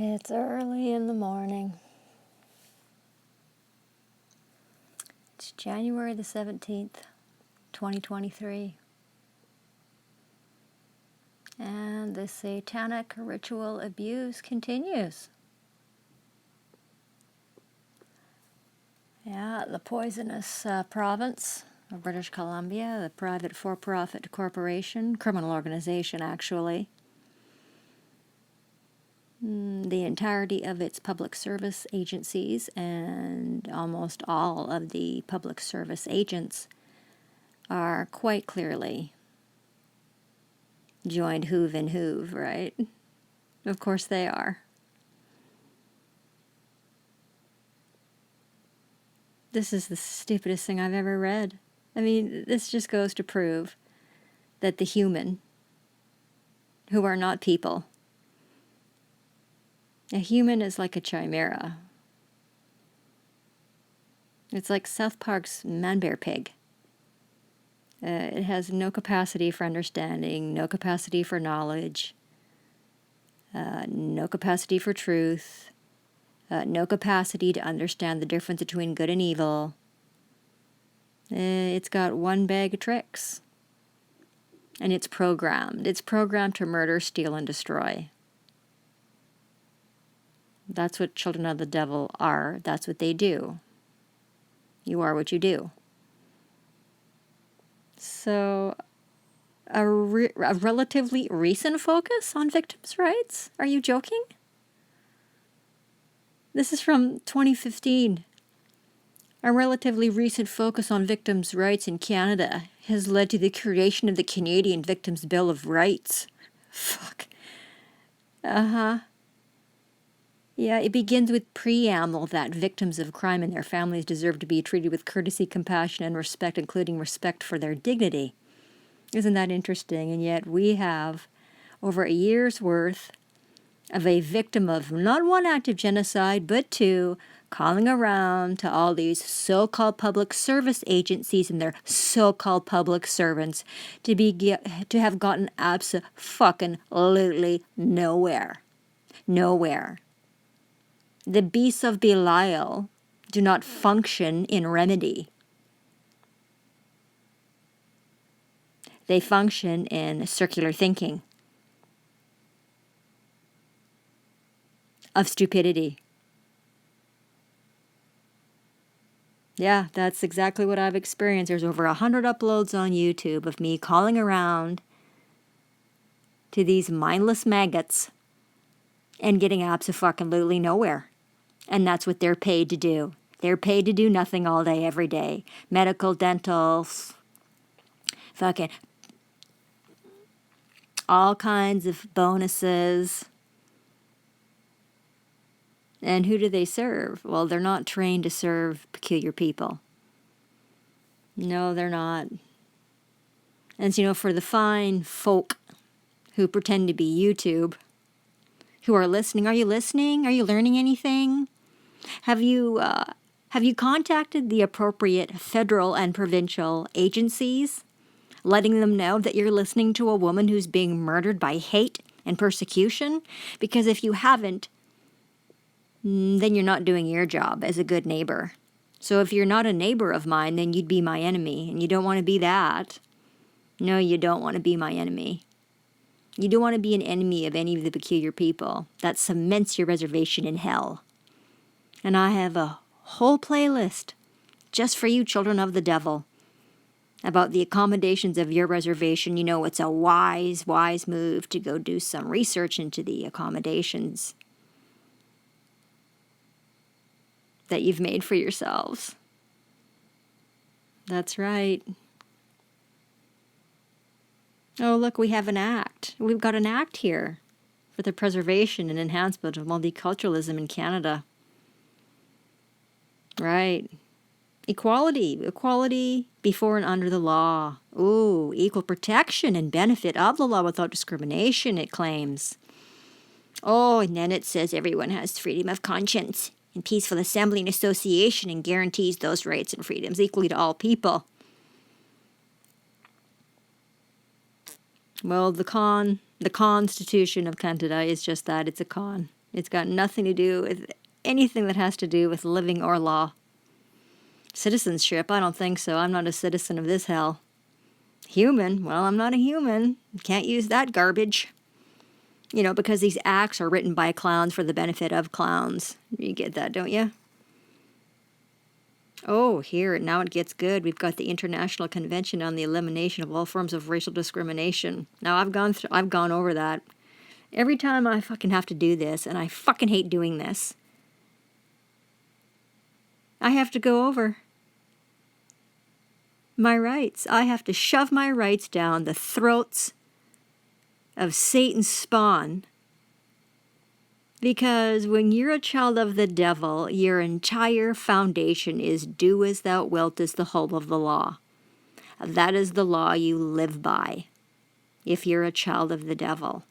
It's early in the morning. It's January the 17th, 2023. And the satanic ritual abuse continues. Yeah, the poisonous province of British Columbia, the private for-profit corporation, criminal organization actually, the entirety of its public service agencies and almost all of the public service agents are quite clearly joined Hoove and Hoove, right? Of course they are. This is the stupidest thing I've ever read. I mean, this just goes to prove that the human, who are not people, a human is like a chimera. It's like South Park's Man-Bear Pig. It has no capacity for understanding, no capacity for knowledge, no capacity for truth, no capacity to understand the difference between good and evil. It's got one bag of tricks. And it's programmed. It's programmed to murder, steal, and destroy. That's what children of the devil are. That's what they do. You are what you do. So, a relatively recent focus on victims' rights? Are you joking? This is from 2015. A relatively recent focus on victims' rights in Canada has led to the creation of the Canadian Victims' Bill of Rights. Fuck. Yeah, it begins with preamble that victims of crime and their families deserve to be treated with courtesy, compassion, and respect, including respect for their dignity. Isn't that interesting? And yet we have over a year's worth of a victim of not one act of genocide, but two, calling around to all these so-called public service agencies and their so-called public servants to have gotten abso-fucking-lutely nowhere. Nowhere. The beasts of Belial do not function in remedy. They function in circular thinking of stupidity. Yeah, that's exactly what I've experienced. There's over 100 uploads on YouTube of me calling around to these mindless maggots and getting abso-fucking-lutely nowhere. And that's what they're paid to do. They're paid to do nothing all day, every day. Medical, dental, fucking all kinds of bonuses. And who do they serve? Well, they're not trained to serve peculiar people. No, they're not. And so, for the fine folk who pretend to be YouTube, who are listening, are you listening? Are you learning anything? Have you contacted the appropriate federal and provincial agencies, letting them know that you're listening to a woman who's being murdered by hate and persecution? Because if you haven't, then you're not doing your job as a good neighbor. So if you're not a neighbor of mine, then you'd be my enemy, and you don't want to be that. No, you don't want to be my enemy. You don't want to be an enemy of any of the peculiar people. That cements your reservation in hell. And I have a whole playlist just for you, children of the devil, about the accommodations of your reservation. You know, it's a wise move to go do some research into the accommodations that you've made for yourselves. That's right. Oh, look, we have an act. We've got an act here for the preservation and enhancement of multiculturalism in Canada. Right. Equality before and under the law. Ooh, equal protection and benefit of the law without discrimination, it claims. Oh, and then it says everyone has freedom of conscience and peaceful assembly and association and guarantees those rights and freedoms equally to all people. Well, the Constitution of Canada is just that, it's a con. It's got nothing to do with anything that has to do with living or law. Citizenship? I don't think so. I'm not a citizen of this hell. Human? Well, I'm not a human. Can't use that garbage. You know, because these acts are written by clowns for the benefit of clowns. You get that, don't you? Oh, here, now it gets good. We've got the International Convention on the Elimination of All Forms of Racial Discrimination. Now, I've gone over that. Every time I fucking have to do this, and I fucking hate doing this, I have to go over my rights. I have to shove my rights down the throats of Satan's spawn. Because when you're a child of the devil, your entire foundation is do as thou wilt is the whole of the law. That is the law you live by if you're a child of the devil.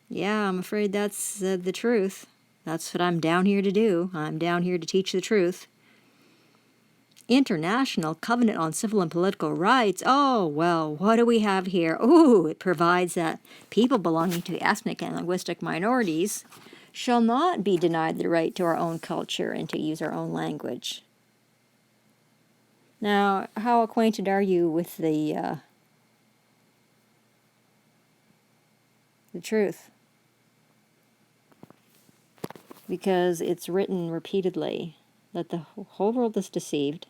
Yeah, I'm afraid that's the truth. That's what I'm down here to do. I'm down here to teach the truth. International Covenant on Civil and Political Rights. Oh, well, what do we have here? Ooh, it provides that people belonging to ethnic and linguistic minorities shall not be denied the right to our own culture and to use our own language. Now, how acquainted are you with the truth? Because it's written repeatedly that the whole world is deceived,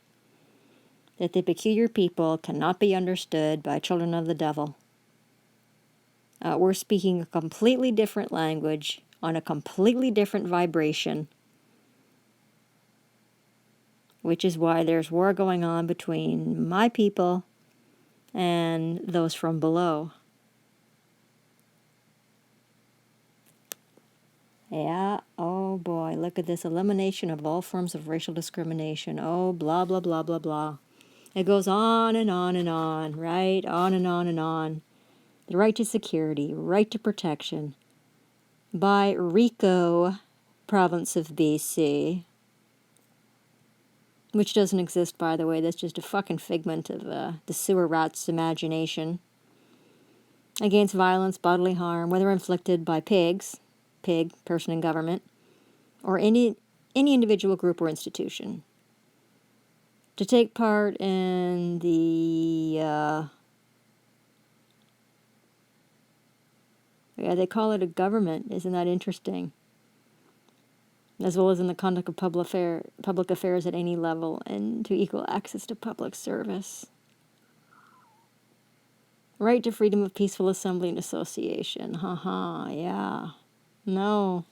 that the peculiar people cannot be understood by children of the devil. We're speaking a completely different language on a completely different vibration, which is why there's war going on between my people and those from below. Yeah, oh boy, look at this. Elimination of all forms of racial discrimination. Oh, blah, blah, blah, blah, blah. It goes on and on and on, right? On and on and on. The right to security, right to protection. By Rico, province of BC. Which doesn't exist, by the way. That's just a fucking figment of the sewer rat's imagination. Against violence, bodily harm, whether inflicted by pigs, pig, person in government, or any individual group or institution. To take part in the, they call it a government. Isn't that interesting? As well as in the conduct of public affairs at any level, and to equal access to public service. Right to freedom of peaceful assembly and association. Yeah. No.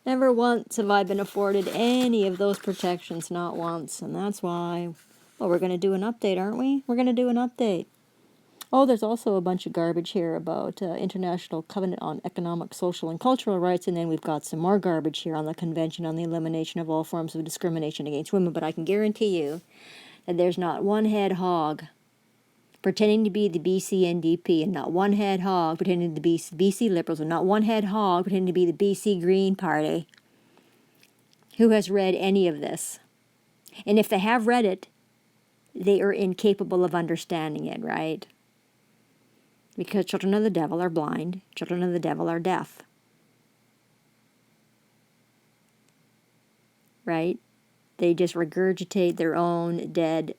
Never once have I been afforded any of those protections, not once. And that's why, well, we're going to do an update, aren't we? We're going to do an update. Oh, there's also a bunch of garbage here about International Covenant on Economic, Social, and Cultural Rights, and then we've got some more garbage here on the Convention on the Elimination of All Forms of Discrimination Against Women, but I can guarantee you that there's not one head hog pretending to be the BC NDP, and not one head hog pretending to be BC Liberals, and not one head hog pretending to be the BC Green Party who has read any of this. And if they have read it, they are incapable of understanding it, right? Because children of the devil are blind, children of the devil are deaf. Right? They just regurgitate their own dead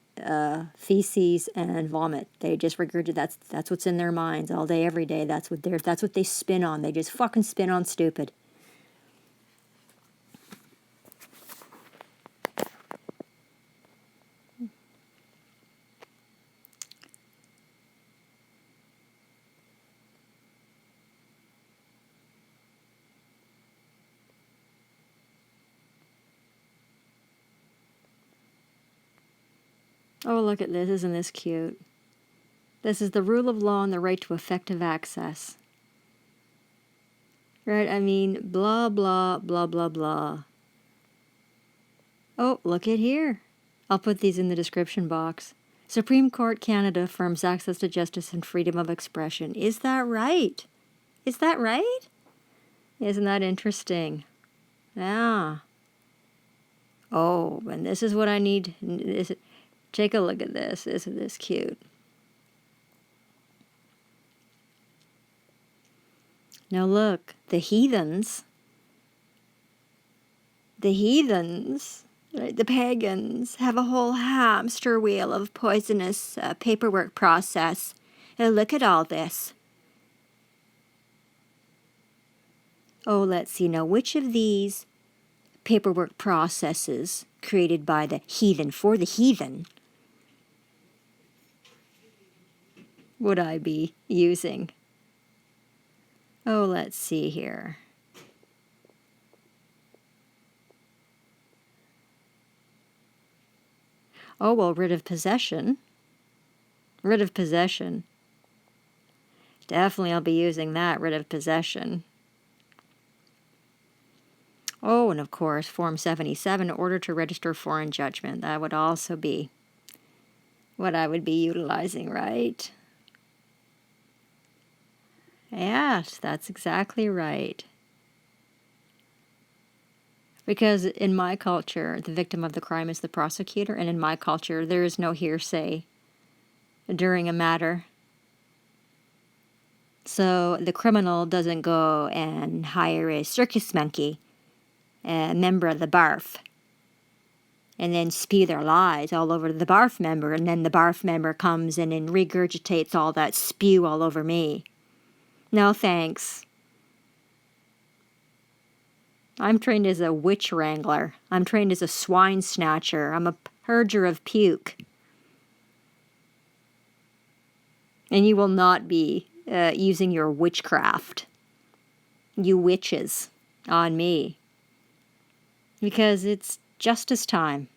feces and vomit. They just regurgitate. That's what's in their minds all day, every day. That's what they spin on. They just fucking spin on stupid. Oh, look at this. Isn't this cute? This is the rule of law and the right to effective access. Right? I mean, blah, blah, blah, blah, blah. Oh, look at here. I'll put these in the description box. Supreme Court Canada affirms access to justice and freedom of expression. Is that right? Is that right? Isn't that interesting? Yeah. Oh, and this is what I need. Take a look at this. Isn't this cute? Now look, the heathens, right, the pagans, have a whole hamster wheel of poisonous paperwork process. Look at all this. Oh, let's see now, which of these paperwork processes created by the heathen for the heathen would I be using? Oh, let's see here. Oh, well, writ of possession. Writ of possession. Definitely I'll be using that, writ of possession. Oh, and of course, Form 77, order to register foreign judgment. That would also be what I would be utilizing, right? Yes, that's exactly right. Because in my culture, the victim of the crime is the prosecutor, and in my culture, there is no hearsay during a matter. So the criminal doesn't go and hire a circus monkey, a member of the barf, and then spew their lies all over the barf member, and then the barf member comes in and regurgitates all that spew all over me. No thanks. I'm trained as a witch wrangler. I'm trained as a swine snatcher. I'm a purger of puke. And you will not be using your witchcraft, you witches, on me. Because it's justice time.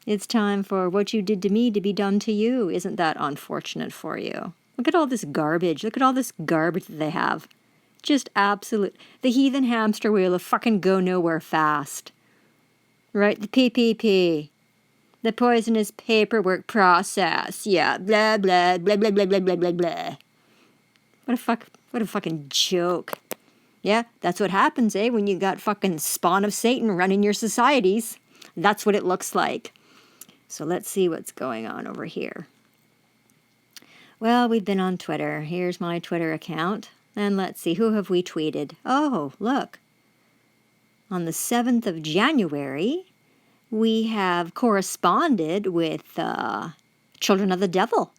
It's time for what you did to me to be done to you. Isn't that unfortunate for you? Look at all this garbage. Look at all this garbage that they have. Just absolute. The heathen hamster wheel of fucking go nowhere fast. Right? The PPP. The poisonous paperwork process. Yeah. Blah, blah, blah, blah, blah, blah, blah, blah, blah. What a fucking joke. Yeah, that's what happens, eh? When you got fucking spawn of Satan running your societies. That's what it looks like. So let's see what's going on over here. Well, we've been on Twitter. Here's my Twitter account. And let's see, who have we tweeted? Oh, look. On the 7th of January, we have corresponded with Children of the Devil.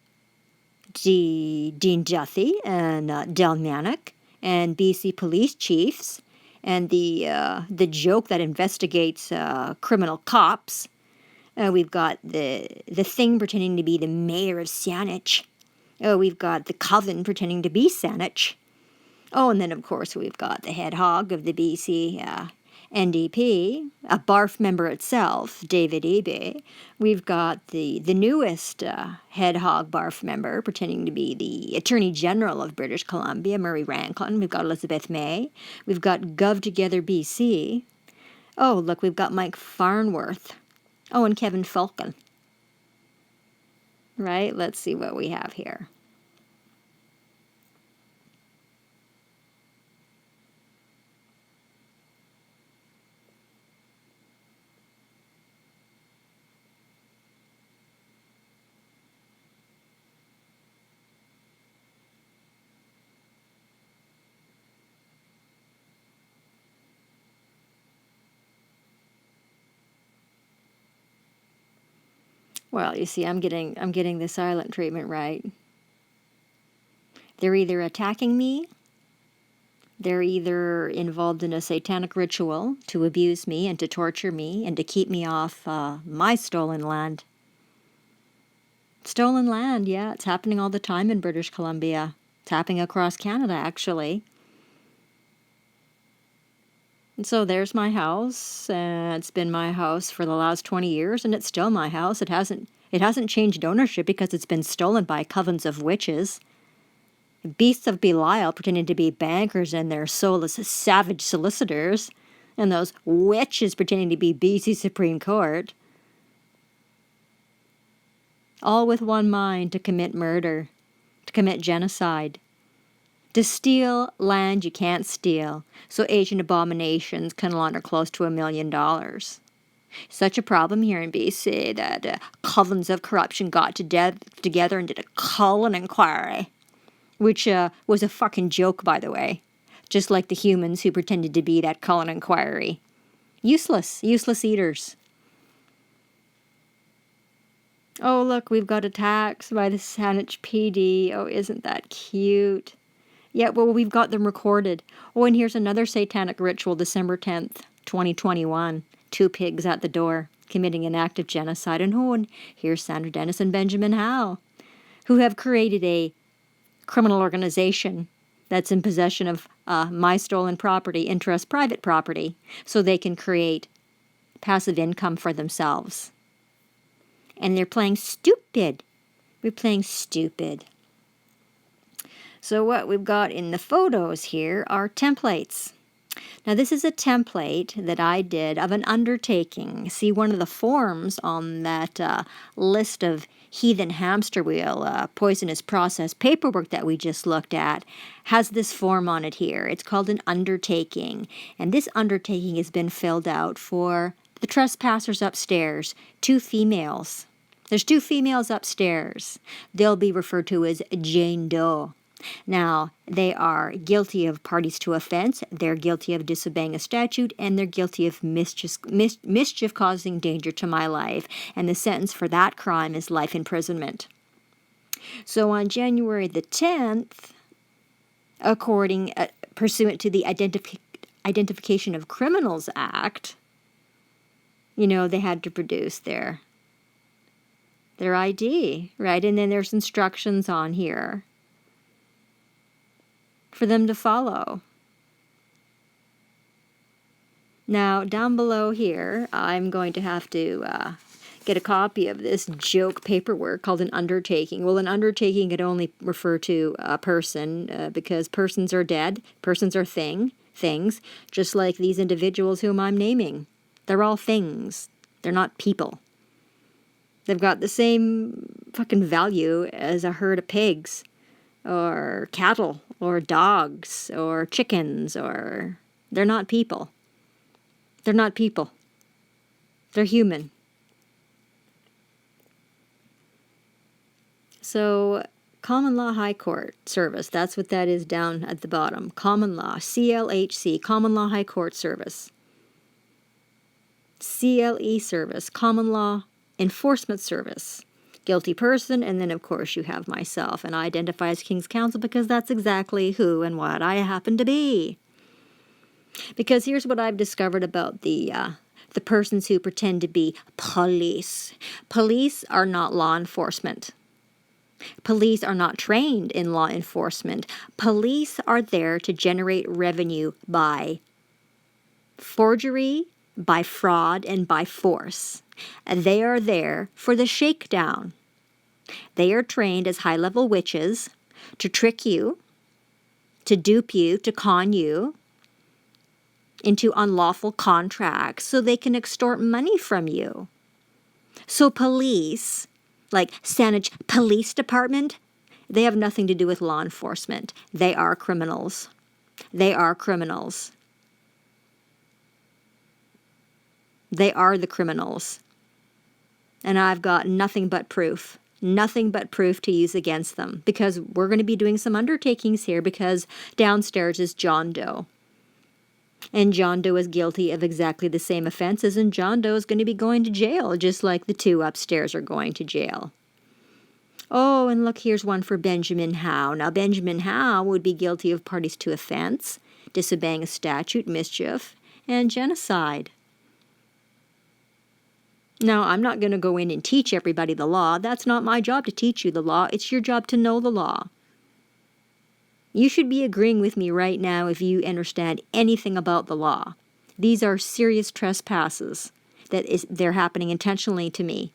Dean Duthie and Del Manic and BC police chiefs and the joke that investigates criminal cops. We've got the thing pretending to be the mayor of Saanich. Oh, we've got the coven pretending to be Saanich. Oh, and then, of course, we've got the head hog of the BC NDP, a BARF member itself, David Eby. We've got the newest head hog BARF member pretending to be the Attorney General of British Columbia, Murray Rankin. We've got Elizabeth May. We've got Gov Together BC. Oh, look, we've got Mike Farnworth. Oh, and Kevin Falcon. Right? Let's see what we have here. Well, you see, I'm getting the silent treatment right. They're either attacking me, they're either involved in a satanic ritual to abuse me and to torture me and to keep me off my stolen land. Stolen land, yeah, it's happening all the time in British Columbia. It's happening across Canada, actually. And so there's my house, and it's been my house for the last 20 years, and it's still my house. It hasn't changed ownership because it's been stolen by covens of witches. Beasts of Belial pretending to be bankers and their soulless savage solicitors, and those witches pretending to be BC Supreme Court. All with one mind: to commit murder, to commit genocide. To steal land you can't steal, so Asian abominations can launder close to $1 million. Such a problem here in BC that covens of corruption got together and did a Cullen inquiry. which was a fucking joke, by the way. Just like the humans who pretended to be that Cullen inquiry. Useless eaters. Oh, look, we've got attacks by the Saanich PD. Oh, isn't that cute? Yeah, well, we've got them recorded. Oh, and here's another satanic ritual, December 10th, 2021. 2 pigs at the door, committing an act of genocide. And here's Sandra Dennis and Benjamin Howe, who have created a criminal organization that's in possession of my stolen property, interest private property, so they can create passive income for themselves. And they're playing stupid. We're playing stupid. So what we've got in the photos here are templates. Now this is a template that I did of an undertaking. See, one of the forms on that list of heathen hamster wheel poisonous process paperwork that we just looked at has this form on it here. It's called an undertaking. And this undertaking has been filled out for the trespassers upstairs, 2 females. There's 2 females upstairs. They'll be referred to as Jane Doe. Now, they are guilty of parties to offense, they're guilty of disobeying a statute, and they're guilty of mischief causing danger to my life. And the sentence for that crime is life imprisonment. So on January the 10th, pursuant to the Identification of Criminals Act, they had to produce their ID, right? And then there's instructions on here for them to follow. Now, down below here, I'm going to have to get a copy of this joke paperwork called an undertaking. Well, an undertaking could only refer to a person because persons are dead, persons are things, just like these individuals whom I'm naming. They're all things. They're not people. They've got the same fucking value as a herd of pigs, or cattle, or dogs, or chickens, or... They're not people. They're not people. They're human. So, Common Law High Court Service, that's what that is down at the bottom. Common Law, CLHC, Common Law High Court Service. CLE Service, Common Law Enforcement Service. Guilty person, and then of course you have myself, and I identify as King's Counsel because that's exactly who and what I happen to be. Because here's what I've discovered about the persons who pretend to be police. Police are not law enforcement. Police are not trained in law enforcement. Police are there to generate revenue by forgery, by fraud, and by force. And they are there for the shakedown. They are trained as high-level witches to trick you, to dupe you, to con you into unlawful contracts so they can extort money from you. So police, like Saanich Police Department, they have nothing to do with law enforcement. They are criminals. They are criminals. They are the criminals. And I've got nothing but proof to use against them, because we're going to be doing some undertakings here, because downstairs is John Doe. And John Doe is guilty of exactly the same offenses, and John Doe is going to be going to jail, just like the 2 upstairs are going to jail. Oh, and look, here's one for Benjamin Howe. Now, Benjamin Howe would be guilty of parties to offense, disobeying a statute, mischief, and genocide. Now, I'm not going to go in and teach everybody the law. That's not my job to teach you the law. It's your job to know the law. You should be agreeing with me right now if you understand anything about the law. These are serious trespasses they're happening intentionally to me,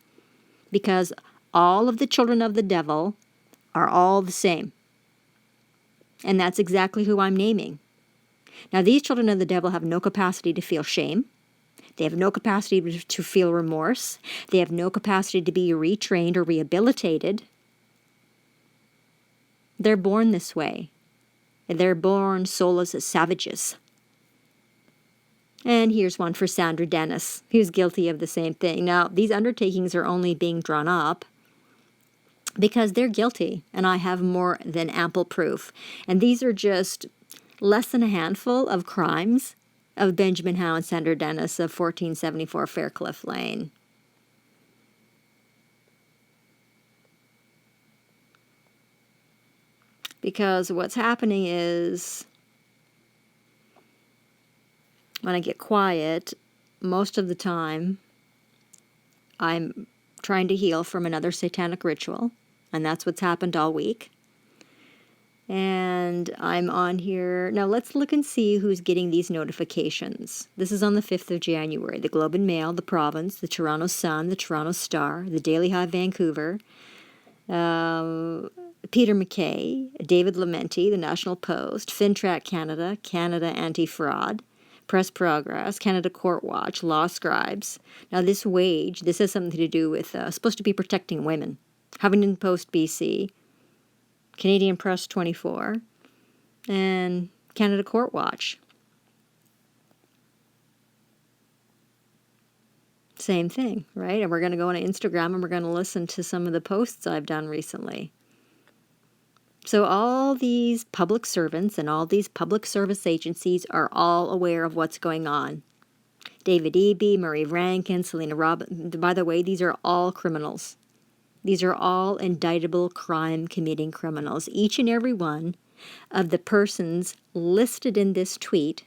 because all of the children of the devil are all the same. And that's exactly who I'm naming. Now, these children of the devil have no capacity to feel shame. They have no capacity to feel remorse. They have no capacity to be retrained or rehabilitated. They're born this way. They're born soulless as savages. And here's one for Sandra Dennis, who's guilty of the same thing. Now, these undertakings are only being drawn up because they're guilty, and I have more than ample proof. And these are just less than a handful of crimes of Benjamin Howe and Sandra Dennis of 1474 Faircliff Lane. Because what's happening is, when I get quiet, most of the time, I'm trying to heal from another satanic ritual, and that's what's happened all week. And I'm on here. Now let's look and see who's getting these notifications. This is on the 5th of January. The Globe and Mail, the Province, the Toronto Sun, the Toronto Star, the Daily Hive Vancouver, Peter MacKay, David Lamenti, the National Post, FinTrack Canada, Canada Anti-Fraud, Press Progress, Canada Court Watch, Law Scribes. Now this wage, this has something to do with, supposed to be protecting women. Huffington Post BC, Canadian Press 24, and Canada Court Watch. Same thing, right? And we're going to go on Instagram and we're going to listen to some of the posts I've done recently. So all these public servants and all these public service agencies are all aware of what's going on. David Eby, Murray Rankin, Selena Robbins. By the way, these are all criminals. These are all indictable crime-committing criminals. Each and every one of the persons listed in this tweet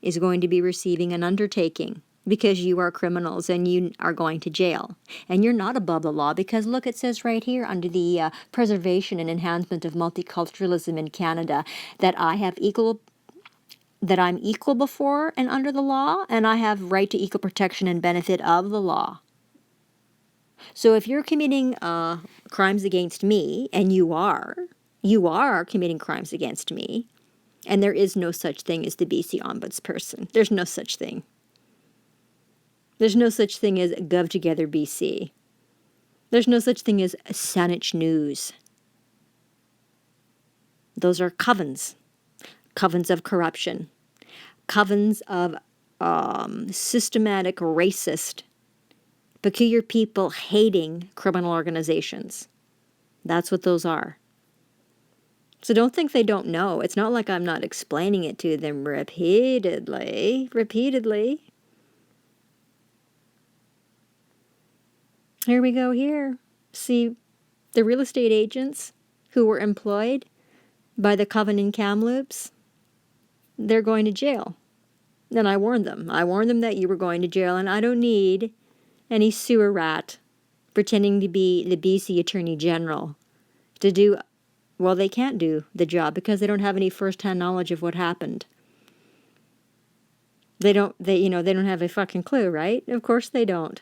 is going to be receiving an undertaking because you are criminals and you are going to jail. And you're not above the law because, look, it says right here under the preservation and enhancement of multiculturalism in Canada that I'm equal before and under the law, and I have right to equal protection and benefit of the law. So if you're committing crimes against me, and you are committing crimes against me, and there is no such thing as the BC Ombudsperson. There's no such thing. There's no such thing as Gov Together BC. There's no such thing as Saanich News. Those are covens. Covens of corruption. Covens of systematic racist, peculiar people hating criminal organizations. That's what those are. So don't think they don't know. It's not like I'm not explaining it to them repeatedly. Here we go here. See, the real estate agents who were employed by the Coven in Kamloops, they're going to jail. And I warned them. I warned them that you were going to jail, and I don't need any sewer rat pretending to be the BC Attorney General to do, well, they can't do the job because they don't have any first-hand knowledge of what happened. They don't have a fucking clue, right? Of course they don't.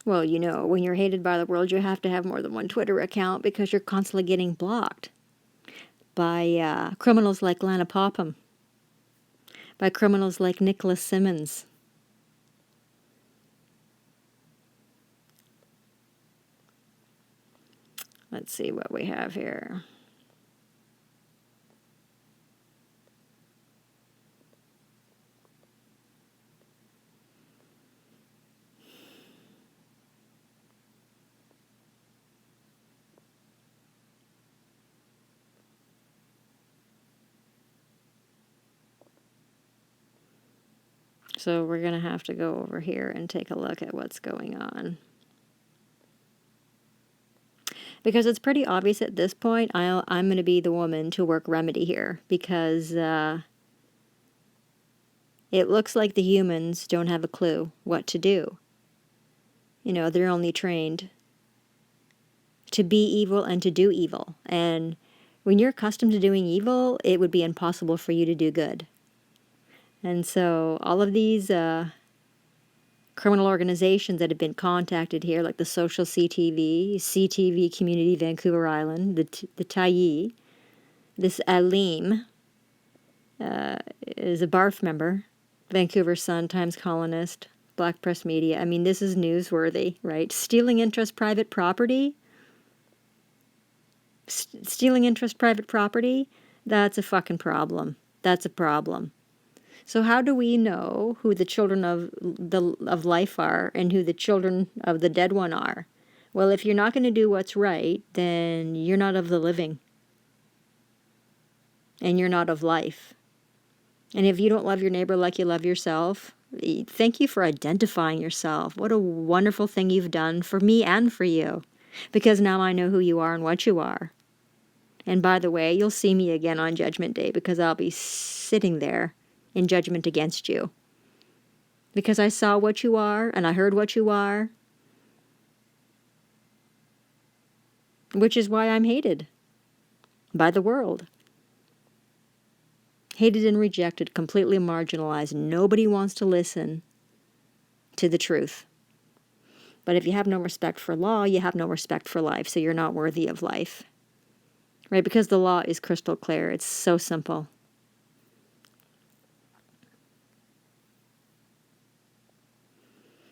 Well, when you're hated by the world, you have to have more than one Twitter account because you're constantly getting blocked by criminals like Lana Popham, by criminals like Nicholas Simmons. Let's see what we have here. So we're going to have to go over here and take a look at what's going on. Because it's pretty obvious at this point, I'm going to be the woman to work remedy here. Because it looks like the humans don't have a clue what to do. They're only trained to be evil and to do evil. And when you're accustomed to doing evil, it would be impossible for you to do good. And so all of these criminal organizations that have been contacted here, like the Social CTV Community Vancouver Island, the Tyee. This Alim is a BARF member, Vancouver Sun, Times Colonist, Black Press Media. I mean, this is newsworthy, right? Stealing interest private property? Stealing interest private property? That's a fucking problem. That's a problem. So how do we know who the children of life are and who the children of the dead one are? Well, if you're not going to do what's right, then you're not of the living. And you're not of life. And if you don't love your neighbor like you love yourself, thank you for identifying yourself. What a wonderful thing you've done for me and for you. Because now I know who you are and what you are. And by the way, you'll see me again on Judgment Day because I'll be sitting there in judgment against you. Because I saw what you are and I heard what you are. Which is why I'm hated by the world. Hated and rejected, completely marginalized. Nobody wants to listen to the truth. But if you have no respect for law, you have no respect for life, so you're not worthy of life. Right? Because the law is crystal clear. It's so simple.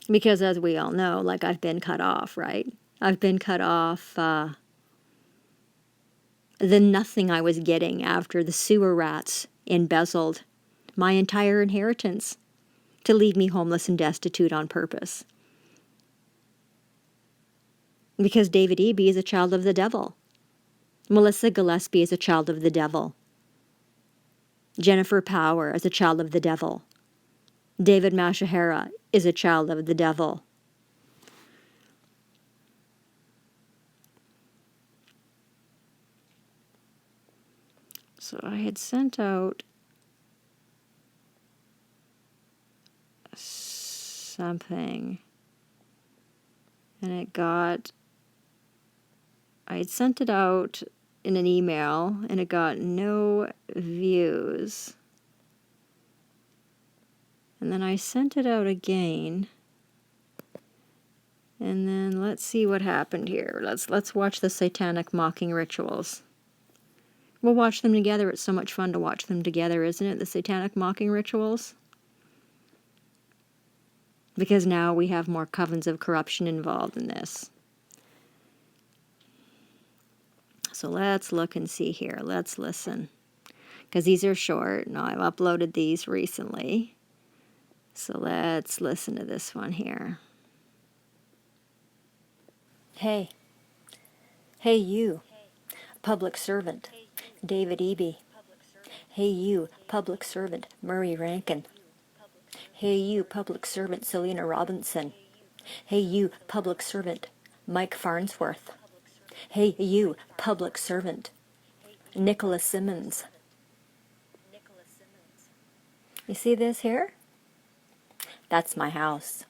Because as we all know, like I've been cut off, right? I've been cut off the nothing I was getting after the sewer rats embezzled my entire inheritance to leave me homeless and destitute on purpose. Because David Eby is a child of the devil. Melissa Gillespie is a child of the devil. Jennifer Power is a child of the devil. David Mashahara is a child of the devil. So I had sent out something, and I had sent it out in an email, and it got no views. And then I sent it out again. And then let's see what happened here. Let's watch the satanic mocking rituals. We'll watch them together. It's so much fun to watch them together, isn't it? The satanic mocking rituals. Because now we have more covens of corruption involved in this. So let's look and see here. Let's listen. Because these are short. Now I've uploaded these recently. So let's listen to this one here. Hey. Hey you, public servant, David Eby. Hey you, public servant, Murray Rankin. Hey you, public servant, Selena Robinson. Hey you, public servant, Mike Farnsworth. Hey you, public servant, Nicholas Simmons. You see this here? That's my house.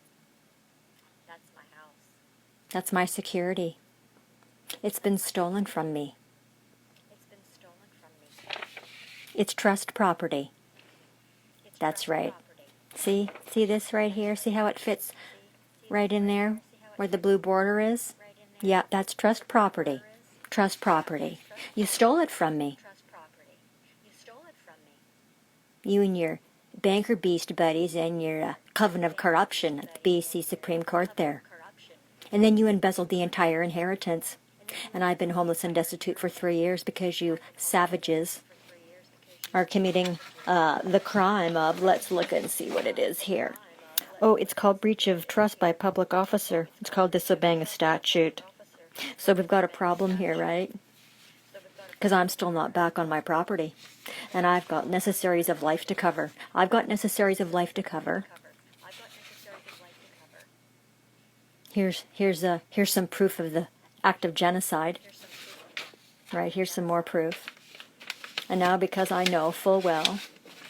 That's my security. It's been stolen from me. It's trust property. That's right. See this right here? See how it fits right in there where the blue border is? Yeah, that's trust property. Trust property. You stole it from me. You and your banker beast buddies and your coven of corruption at the BC Supreme Court there. And then you embezzled the entire inheritance. And I've been homeless and destitute for 3 years because you savages are committing the crime of, let's look and see what it is here. Oh, it's called breach of trust by a public officer. It's called disobeying a statute. So we've got a problem here, right? Because I'm still not back on my property. And I've got necessaries of life to cover. I've got necessaries of life to cover. Here's some proof of the act of genocide. Right, here's some more proof. And now because I know full well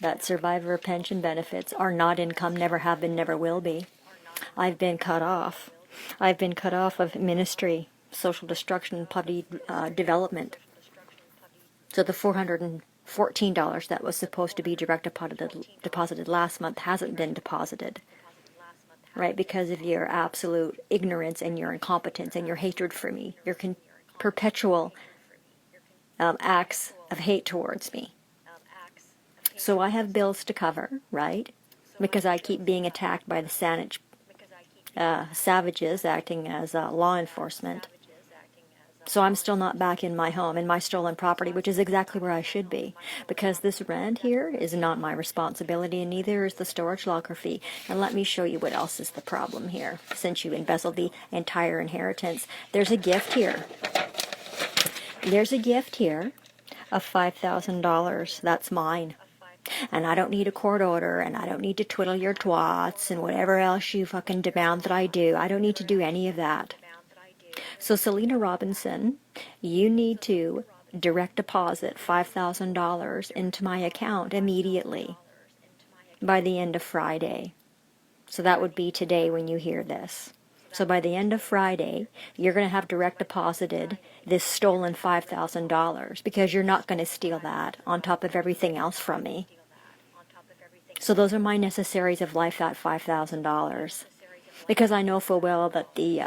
that survivor pension benefits are not income, never have been, never will be, I've been cut off. I've been cut off of ministry, social destruction, and poverty development. So the $414 that was supposed to be direct deposited last month hasn't been deposited. right? Because of your absolute ignorance and your incompetence and your hatred for me, your perpetual acts of hate towards me. So I have bills to cover, right? Because I keep being attacked by the savages acting as law enforcement. So I'm still not back in my home, in my stolen property, which is exactly where I should be. Because this rent here is not my responsibility, and neither is the storage locker fee. And let me show you what else is the problem here, since you embezzled the entire inheritance. There's a gift here. There's a gift here of $5,000. That's mine. And I don't need a court order, and I don't need to twiddle your twats and whatever else you fucking demand that I do. I don't need to do any of that. So Selena Robinson, you need to direct deposit $5,000 into my account immediately by the end of Friday. So that would be today when you hear this. So by the end of Friday, you're going to have direct deposited this stolen $5,000 because you're not going to steal that on top of everything else from me. So those are my necessaries of life, that $5,000. Because I know full well that the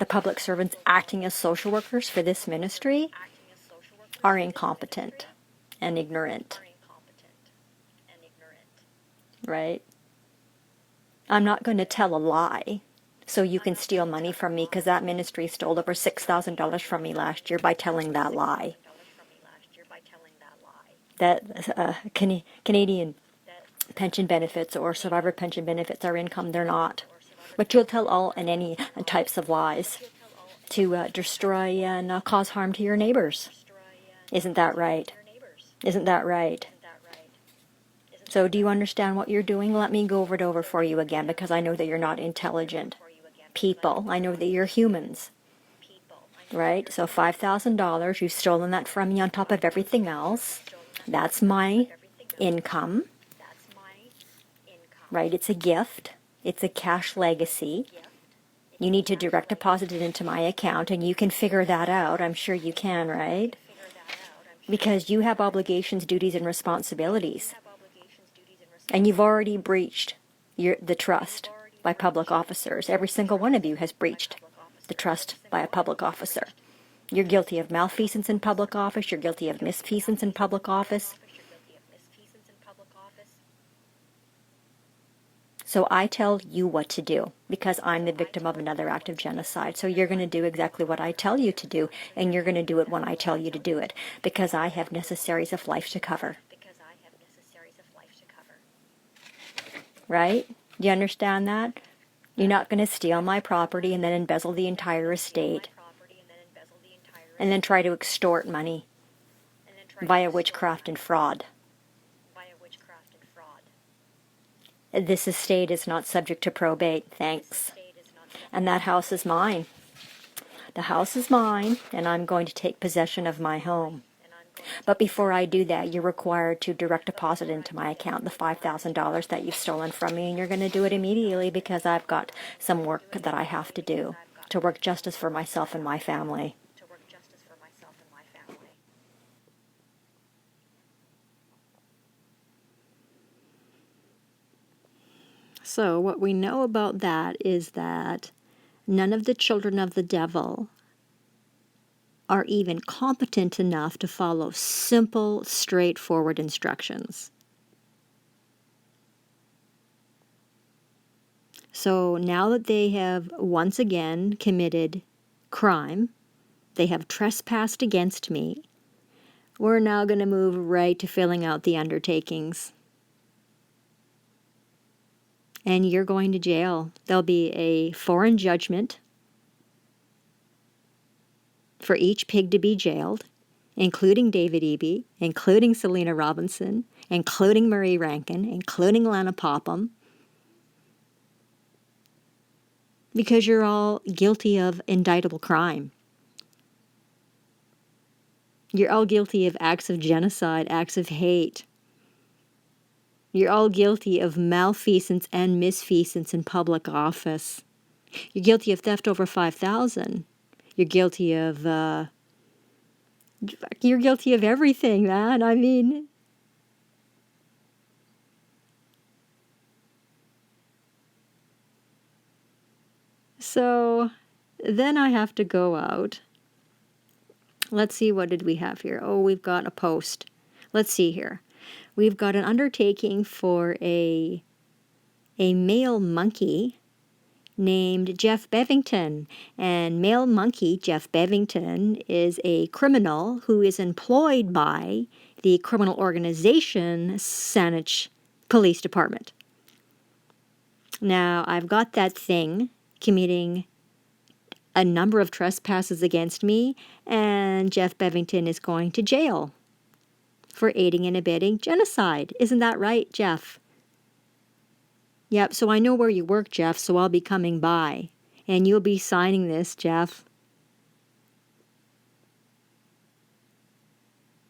public servants acting as social workers for this ministry are incompetent and ignorant. Right? I'm not going to tell a lie so you can steal money from me, because that ministry stole over $6,000 from me last year by telling that lie. That Canadian pension benefits or survivor pension benefits are income. They're not. But you'll tell all and any types of lies to destroy and cause harm to your neighbors. Isn't that right? Isn't that right? So do you understand what you're doing? Let me go over it for you again, because I know that you're not intelligent people. I know that you're humans. Right? So $5,000, you've stolen that from me on top of everything else. That's my income. Right? It's a gift. It's a cash legacy. You need to direct deposit it into my account, and you can figure that out. I'm sure you can, right? Because you have obligations, duties, and responsibilities. And you've already breached the trust by public officers. Every single one of you has breached the trust by a public officer. You're guilty of malfeasance in public office. You're guilty of misfeasance in public office. So I tell you what to do, because I'm the victim of another act of genocide. So you're going to do exactly what I tell you to do, and you're going to do it when I tell you to do it, because I have necessaries of life to cover. Right? Do you understand that? You're not going to steal my property and then embezzle the entire estate and then try to extort money via witchcraft and fraud. This estate is not subject to probate, thanks. And that house is mine. The house is mine, and I'm going to take possession of my home. But before I do that, you're required to direct deposit into my account the $5,000 that you've stolen from me, and you're going to do it immediately, because I've got some work that I have to do to work justice for myself and my family. So what we know about that is that none of the children of the devil are even competent enough to follow simple, straightforward instructions. So now that they have once again committed crime, they have trespassed against me, we're now going to move right to filling out the undertakings. And you're going to jail. There'll be a foreign judgment for each pig to be jailed, including David Eby, including Selena Robinson, including Marie Rankin, including Lana Popham, because you're all guilty of indictable crime. You're all guilty of acts of genocide, acts of hate. You're all guilty of malfeasance and misfeasance in public office. You're guilty of theft over $5,000. You're guilty of, you're guilty of everything, man. I mean, So then I have to go out. Let's see, what did we have here? Oh, we've got a post. Let's see here. We've got an undertaking for a male monkey named Jeff Bevington. And male monkey Jeff Bevington is a criminal who is employed by the criminal organization Saanich Police Department. Now, I've got that thing committing a number of trespasses against me, and Jeff Bevington is going to jail for aiding and abetting genocide. Isn't that right, Jeff? Yep, so I know where you work, Jeff, so I'll be coming by. And you'll be signing this, Jeff.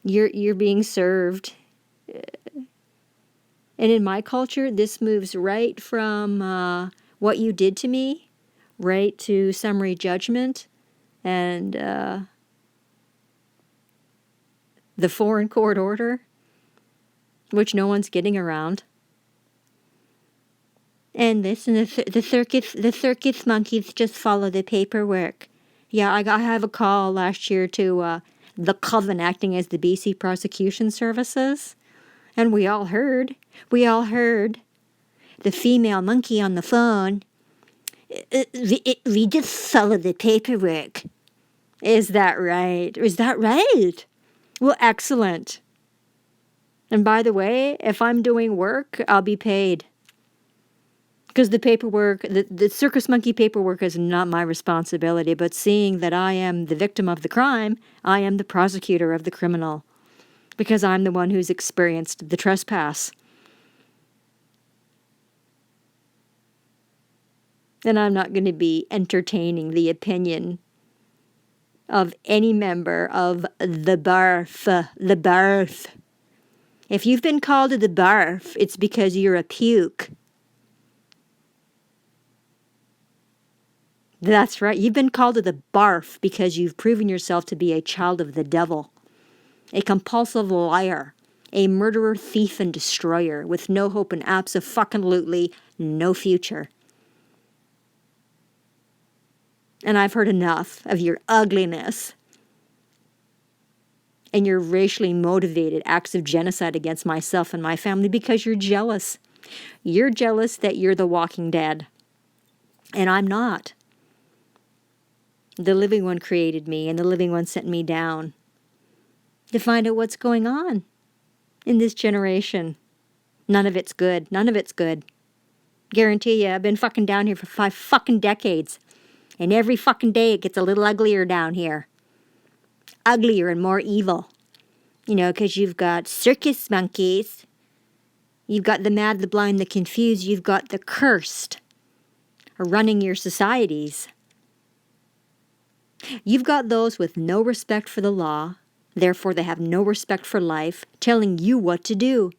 You're being served. And in my culture, this moves right from what you did to me, right to summary judgment, and the foreign court order, which no one's getting around. And this, and the circus monkeys just follow the paperwork. Yeah, I have a call last year to the Coven acting as the BC Prosecution Services, and we all heard the female monkey on the phone. We just follow the paperwork. Is that right? Is that right? Well, excellent. And by the way, if I'm doing work, I'll be paid. Because the paperwork, the circus monkey paperwork is not my responsibility, but seeing that I am the victim of the crime, I am the prosecutor of the criminal. Because I'm the one who's experienced the trespass. And I'm not going to be entertaining the opinion of any member of the barf. If you've been called to the barf, it's because you're a puke. That's right. You've been called to the barf because you've proven yourself to be a child of the devil, a compulsive liar, a murderer, thief, and destroyer with no hope and abso-fucking-lutely no future. And I've heard enough of your ugliness and your racially motivated acts of genocide against myself and my family because you're jealous. You're jealous that you're the walking dead. And I'm not. The living one created me, and the living one sent me down to find out what's going on in this generation. None of it's good. None of it's good. Guarantee you, I've been fucking down here for 5 fucking decades. And every fucking day it gets a little uglier down here. Uglier and more evil. You know, because you've got circus monkeys. You've got the mad, the blind, the confused. You've got the cursed running your societies. You've got those with no respect for the law, therefore they have no respect for life, telling you what to do.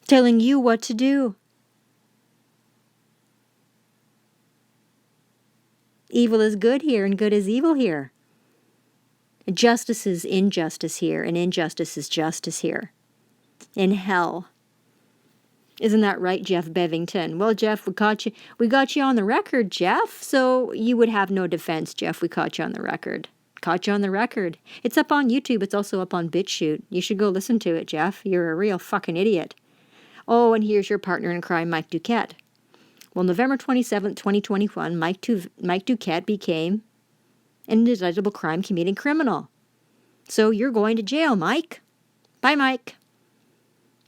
Telling you what to do. Evil is good here, and good is evil here. Justice is injustice here, and injustice is justice here. In hell. Isn't that right, Jeff Bevington? Well, Jeff, we got you on the record, Jeff, so you would have no defense, Jeff. We caught you on the record. Caught you on the record. It's up on YouTube. It's also up on BitChute. You should go listen to it, Jeff. You're a real fucking idiot. Oh, and here's your partner in crime, Mike Duquette. Well, November 27th, 2021, Mike Duquette became an indictable crime-committing criminal. So you're going to jail, Mike. Bye, Mike.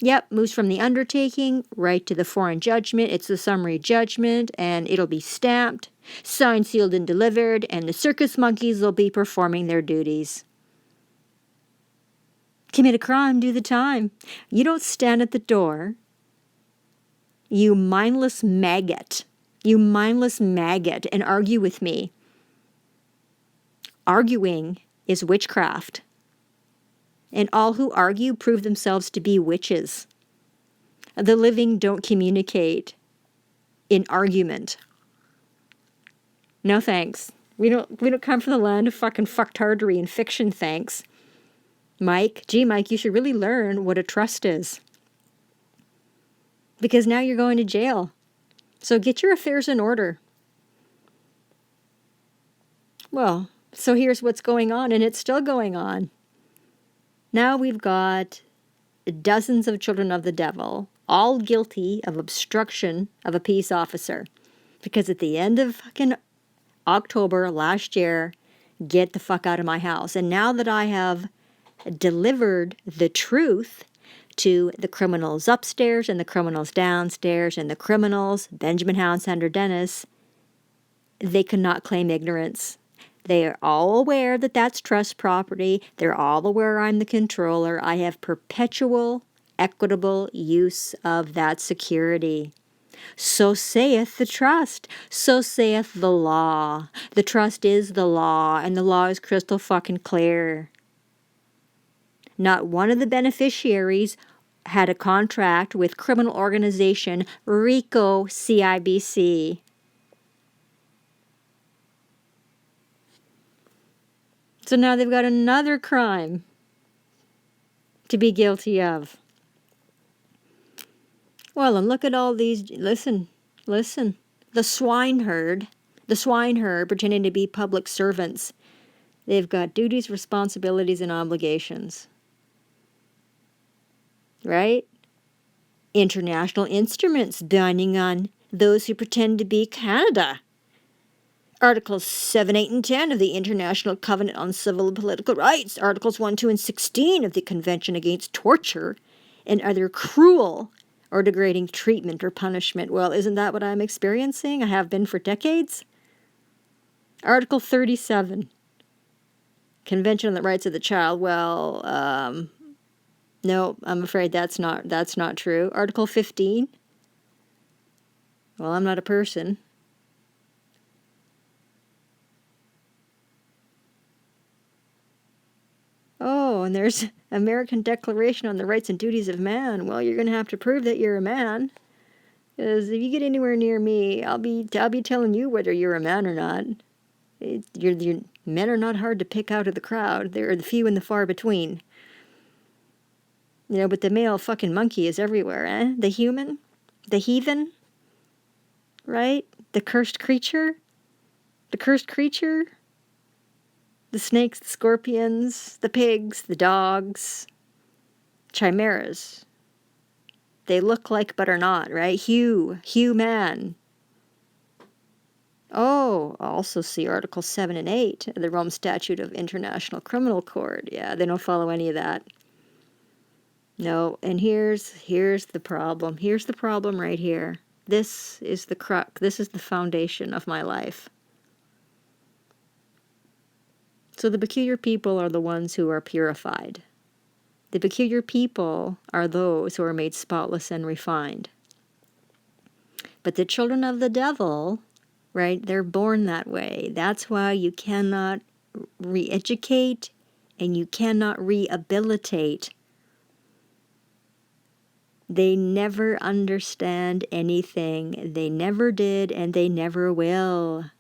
Yep, moves from the undertaking right to the foreign judgment. It's the summary judgment, and it'll be stamped, signed, sealed, and delivered, and the circus monkeys will be performing their duties. Commit a crime, do the time. You don't stand at the door. You mindless maggot. You mindless maggot, and argue with me. Arguing is witchcraft. And all who argue prove themselves to be witches. The living don't communicate in argument. No thanks. We don't come from the land of fucking fucktardery and fiction, thanks. Mike, you should really learn what a trust is. Because now you're going to jail. So get your affairs in order. Well, so here's what's going on, and it's still going on. Now we've got dozens of children of the devil, all guilty of obstruction of a peace officer. Because at the end of fucking October last year, get the fuck out of my house. And now that I have delivered the truth to the criminals upstairs and the criminals downstairs and the criminals, Benjamin Howe and Sandra Dennis, they cannot claim ignorance. They are all aware that that's trust property. They're all aware I'm the controller. I have perpetual, equitable use of that security. So saith the trust. So saith the law. The trust is the law, and the law is crystal fucking clear. Not one of the beneficiaries had a contract with criminal organization RICO CIBC. So now they've got another crime to be guilty of. Well, and look at all these, listen. The swineherd pretending to be public servants. They've got duties, responsibilities, and obligations. Right? International instruments binding on those who pretend to be Canada. Articles 7, 8, and 10 of the International Covenant on Civil and Political Rights. Articles 1, 2, and 16 of the Convention Against Torture and other cruel or degrading treatment or punishment. Well, isn't that what I'm experiencing? I have been for decades. Article 37, Convention on the Rights of the Child. Well, no, I'm afraid that's not true. Article 15. Well, I'm not a person. Oh, and there's American Declaration on the Rights and Duties of Man. Well, you're going to have to prove that you're a man. Because if you get anywhere near me, I'll be telling you whether you're a man or not. Men are not hard to pick out of the crowd. They're the few and the far between. You know, but the male fucking monkey is everywhere, eh? The human? The heathen? Right? The cursed creature? The cursed creature? The snakes, the scorpions, the pigs, the dogs, chimeras. They look like but are not, right? Human. Oh, also see Article 7 and 8 of the Rome Statute of International Criminal Court. Yeah, they don't follow any of that. No, and here's the problem. Here's the problem right here. This is the crux. This is the foundation of my life. So the peculiar people are the ones who are purified. The peculiar people are those who are made spotless and refined. But the children of the devil, right, they're born that way. That's why you cannot re-educate and you cannot rehabilitate. They never understand anything. They never did and they never will.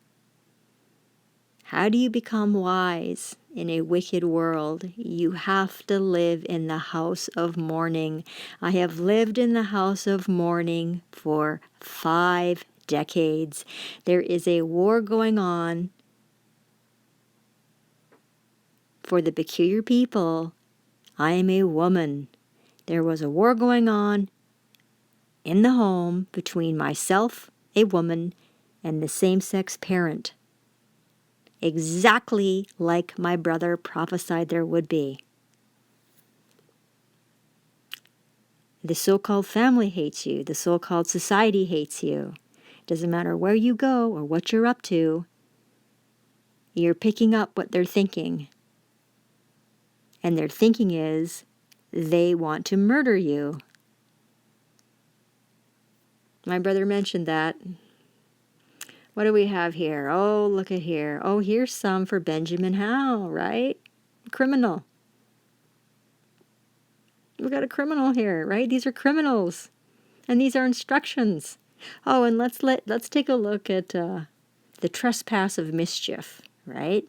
How do you become wise in a wicked world? You have to live in the house of mourning. I have lived in the house of mourning for 5 decades. There is a war going on for the peculiar people. I am a woman. There was a war going on in the home between myself, a woman, and the same-sex parent. Exactly like my brother prophesied there would be. The so-called family hates you. The so-called society hates you. It doesn't matter where you go or what you're up to. You're picking up what they're thinking. And their thinking is they want to murder you. My brother mentioned that. What do we have here? Oh, look at here. Oh, here's some for Benjamin Howe, right? Criminal. We got a criminal here, right? These are criminals. And these are instructions. Oh, and let's take a look at the trespass of mischief, right?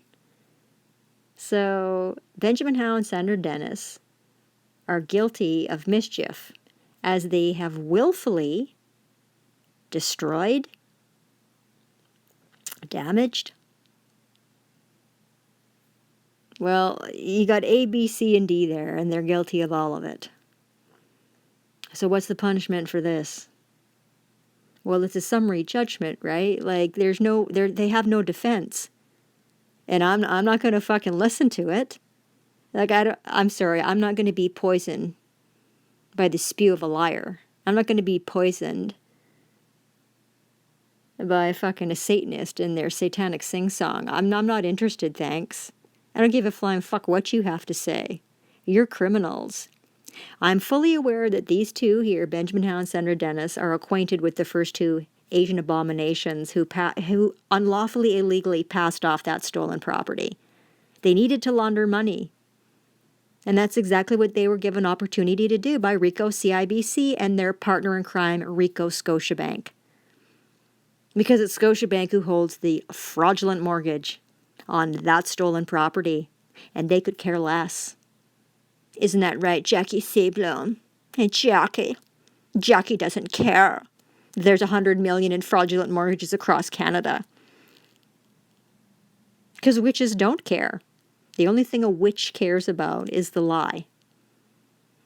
So Benjamin Howe and Sandra Dennis are guilty of mischief as they have willfully destroyed, damaged, Well, you got A, B, C, and D there, and they're guilty of all of it. So what's the punishment for this? Well, it's a summary judgment, right? Like, they have no defense. And I'm not going to fucking listen to it. Like, I'm sorry, I'm not going to be poisoned by the spew of a liar. I'm not going to be poisoned by fucking a Satanist in their satanic sing-song. I'm not interested, thanks. I don't give a flying fuck what you have to say. You're criminals. I'm fully aware that these two here, Benjamin Howe and Senator Dennis, are acquainted with the first two Asian abominations who unlawfully, illegally passed off that stolen property. They needed to launder money. And that's exactly what they were given opportunity to do by Rico CIBC and their partner in crime, Rico Scotiabank. Because it's Scotiabank who holds the fraudulent mortgage on that stolen property. And they could care less. Isn't that right, Jackie Sablon? Hey, Jackie. Jackie doesn't care. There's $100 million in fraudulent mortgages across Canada. Because witches don't care. The only thing a witch cares about is the lie.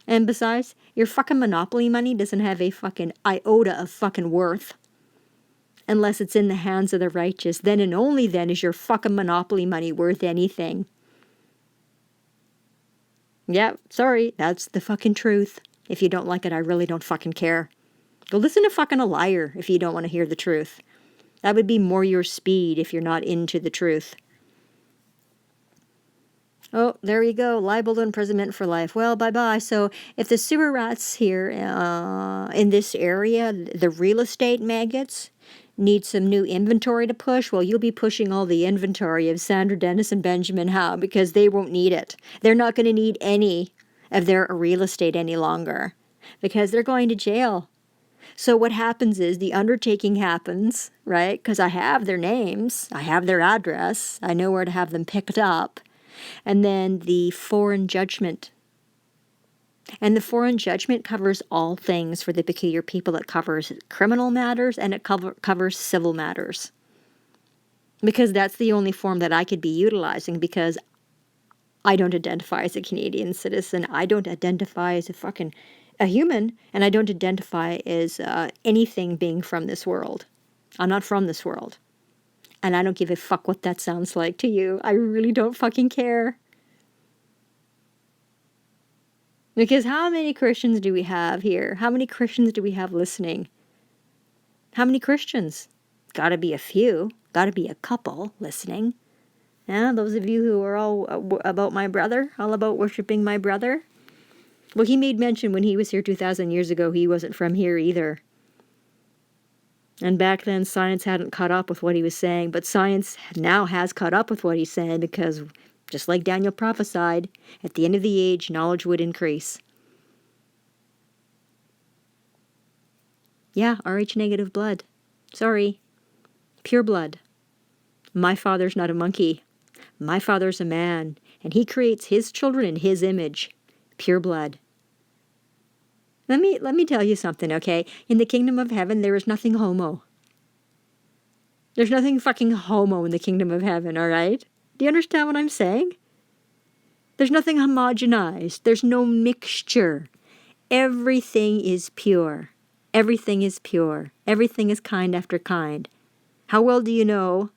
And besides, your fucking monopoly money doesn't have a fucking iota of fucking worth. Unless it's in the hands of the righteous. Then and only then is your fucking monopoly money worth anything. Yeah, sorry, that's the fucking truth. If you don't like it, I really don't fucking care. Go listen to fucking a liar if you don't want to hear the truth. That would be more your speed if you're not into the truth. Oh, there you go. Libel imprisonment for life. Well, bye-bye. So if the sewer rats here in this area, the real estate maggots, need some new inventory to push, well, you'll be pushing all the inventory of Sandra Dennis and Benjamin Howe because they won't need it. They're not going to need any of their real estate any longer because they're going to jail. So what happens is the undertaking happens, right? Because I have their names, I have their address, I know where to have them picked up. And then the foreign judgment. And the foreign judgment covers all things for the peculiar people. It covers criminal matters and it covers civil matters. Because that's the only form that I could be utilizing because I don't identify as a Canadian citizen. I don't identify as a human. And I don't identify as anything being from this world. I'm not from this world. And I don't give a fuck what that sounds like to you. I really don't fucking care. Because how many Christians do we have here? How many Christians do we have listening? How many Christians? Gotta be a few. Gotta be a couple listening. Yeah, those of you who are all about my brother, all about worshiping my brother. Well, he made mention when he was here 2,000 years ago, he wasn't from here either. And back then, science hadn't caught up with what he was saying, but science now has caught up with what he's saying because, just like Daniel prophesied, at the end of the age, knowledge would increase. Yeah, Rh negative blood. Sorry. Pure blood. My father's not a monkey. My father's a man, and he creates his children in his image. Pure blood. Let me tell you something, okay? In the kingdom of heaven, there is nothing homo. There's nothing fucking homo in the kingdom of heaven, all right? Do you understand what I'm saying? There's nothing homogenized. There's no mixture. Everything is pure. Everything is pure. Everything is kind after kind. How well do you know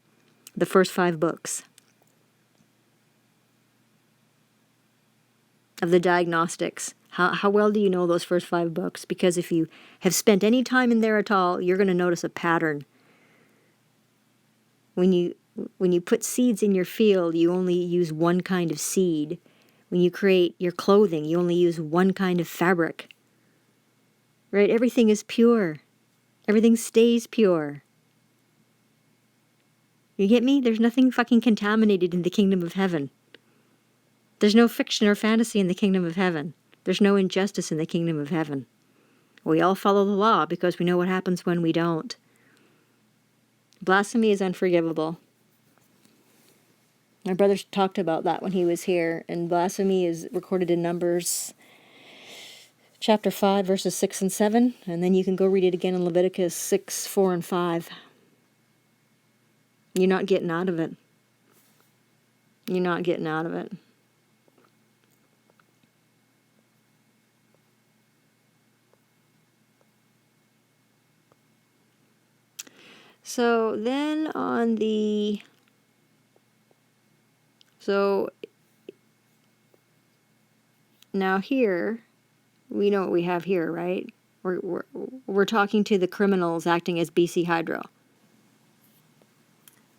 the first 5 books of the diagnostics? How well do you know those first 5 books? Because if you have spent any time in there at all, you're going to notice a pattern. When you put seeds in your field, you only use one kind of seed. When you create your clothing, you only use one kind of fabric. Right? Everything is pure. Everything stays pure. You get me? There's nothing fucking contaminated in the kingdom of heaven. There's no fiction or fantasy in the kingdom of heaven. There's no injustice in the kingdom of heaven. We all follow the law because we know what happens when we don't. Blasphemy is unforgivable. My brother talked about that when he was here, and blasphemy is recorded in Numbers chapter 5, verses 6 and 7, and then you can go read it again in Leviticus 6, 4, and 5. You're not getting out of it. You're not getting out of it. So then on the... So now here, we know what we have here, right? We're talking to the criminals acting as BC Hydro.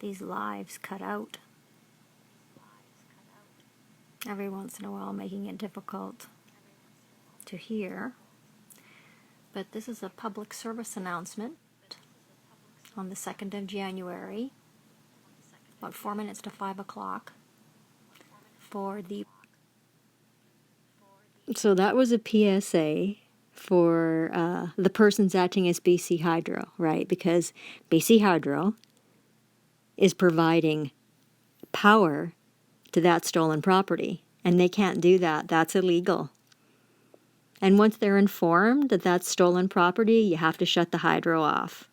These lives cut out every once in a while, making it difficult to hear. But this is a public service announcement on the 2nd of January, about 4 minutes to 5 o'clock, for the... So that was a PSA for the persons acting as BC Hydro, right? Because BC Hydro is providing power to that stolen property, and they can't do that. That's illegal. And once they're informed that that's stolen property, you have to shut the hydro off.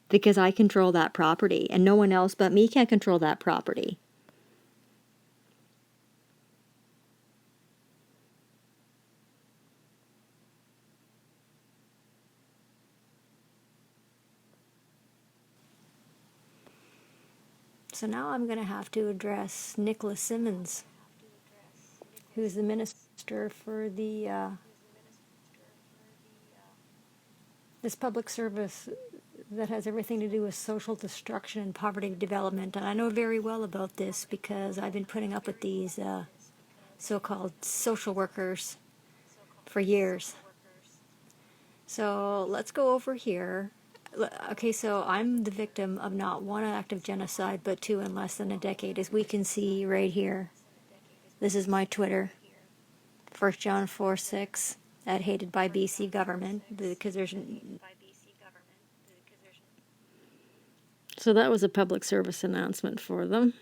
Because I control that property, and no one else but me can control that property. So now I'm going to have to address Nicholas Simmons, who's the minister for the this public service that has everything to do with social destruction and poverty development. And I know very well about this because I've been putting up with these so-called social workers for years. So let's go over here. Okay, so I'm the victim of not one act of genocide, but two in less than a decade, as we can see right here. This is my Twitter, 1 John 4:6, at hated by BC government, because there's... So that was a public service announcement for them.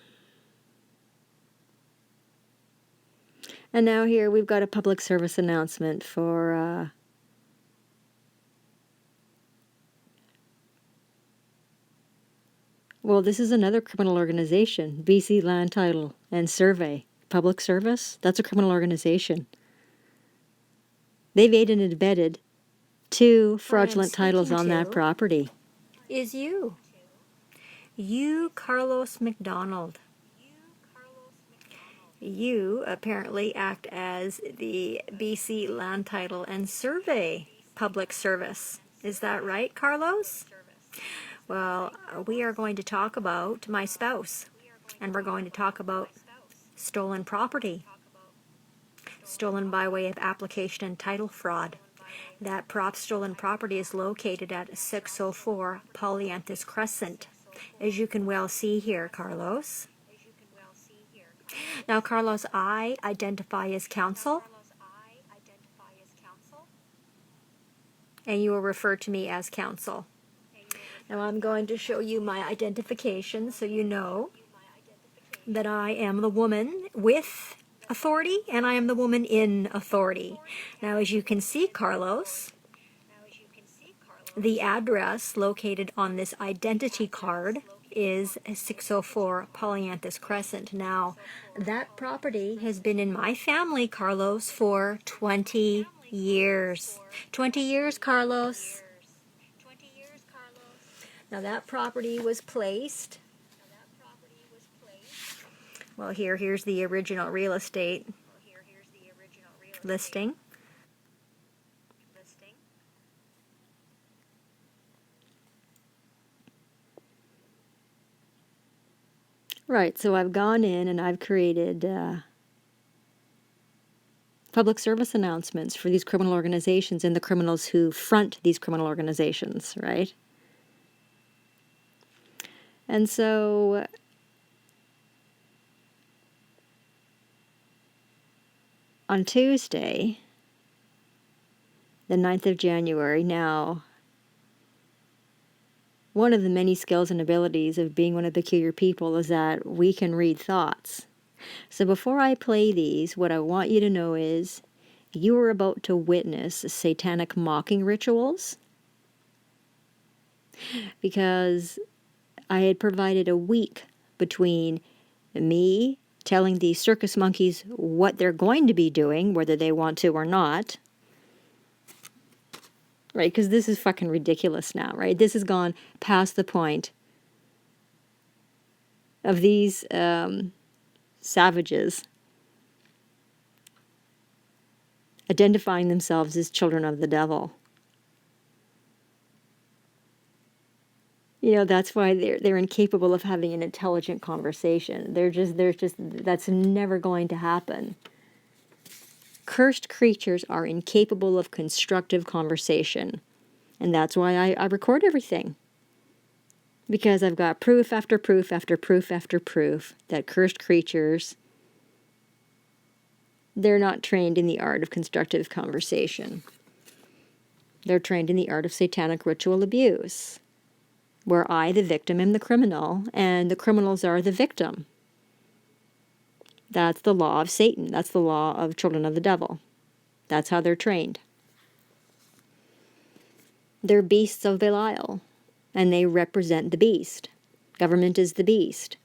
And now here we've got a public service announcement for... Well, this is another criminal organization, BC Land Title and Survey. Public service? That's a criminal organization. They've aided and abetted 2 fraudulent titles on that property. Is you. You, Carlos McDonald. You apparently act as the BC Land Title and Survey Public Service. Is that right, Carlos? Well, we are going to talk about my spouse, and we're going to talk about stolen property, stolen by way of application and title fraud. That stolen property is located at 604 Polyanthus Crescent, as you can well see here, Carlos. Now, Carlos, I identify as counsel, and you will refer to me as counsel. Now I'm going to show you my identification so you know that I am the woman with authority and I am the woman in authority. Now, as you can see, Carlos, the address located on this identity card is 604 Polyanthus Crescent. Now, that property has been in my family, Carlos, for 20 years. 20 years, Carlos. Now that property was placed, well, here's the original real estate listing. Right, so I've gone in and I've created public service announcements for these criminal organizations and the criminals who front these criminal organizations, right? And so on Tuesday, the 9th of January, now, one of the many skills and abilities of being one of the peculiar people is that we can read thoughts. So before I play these, what I want you to know is you are about to witness satanic mocking rituals, because I had provided a week between me telling these circus monkeys what they're going to be doing, whether they want to or not, right? Because this is fucking ridiculous now, right? This has gone past the point of these savages identifying themselves as children of the devil. You know, that's why they're incapable of having an intelligent conversation. They're just that's never going to happen. Cursed creatures are incapable of constructive conversation. And that's why I record everything. Because I've got proof after proof after proof after proof that cursed creatures, they're not trained in the art of constructive conversation. They're trained in the art of satanic ritual abuse, where I, the victim, am the criminal, and the criminals are the victim. That's the law of Satan. That's the law of children of the devil. That's how they're trained. They're beasts of Belial, and they represent the beast. Government is the beast.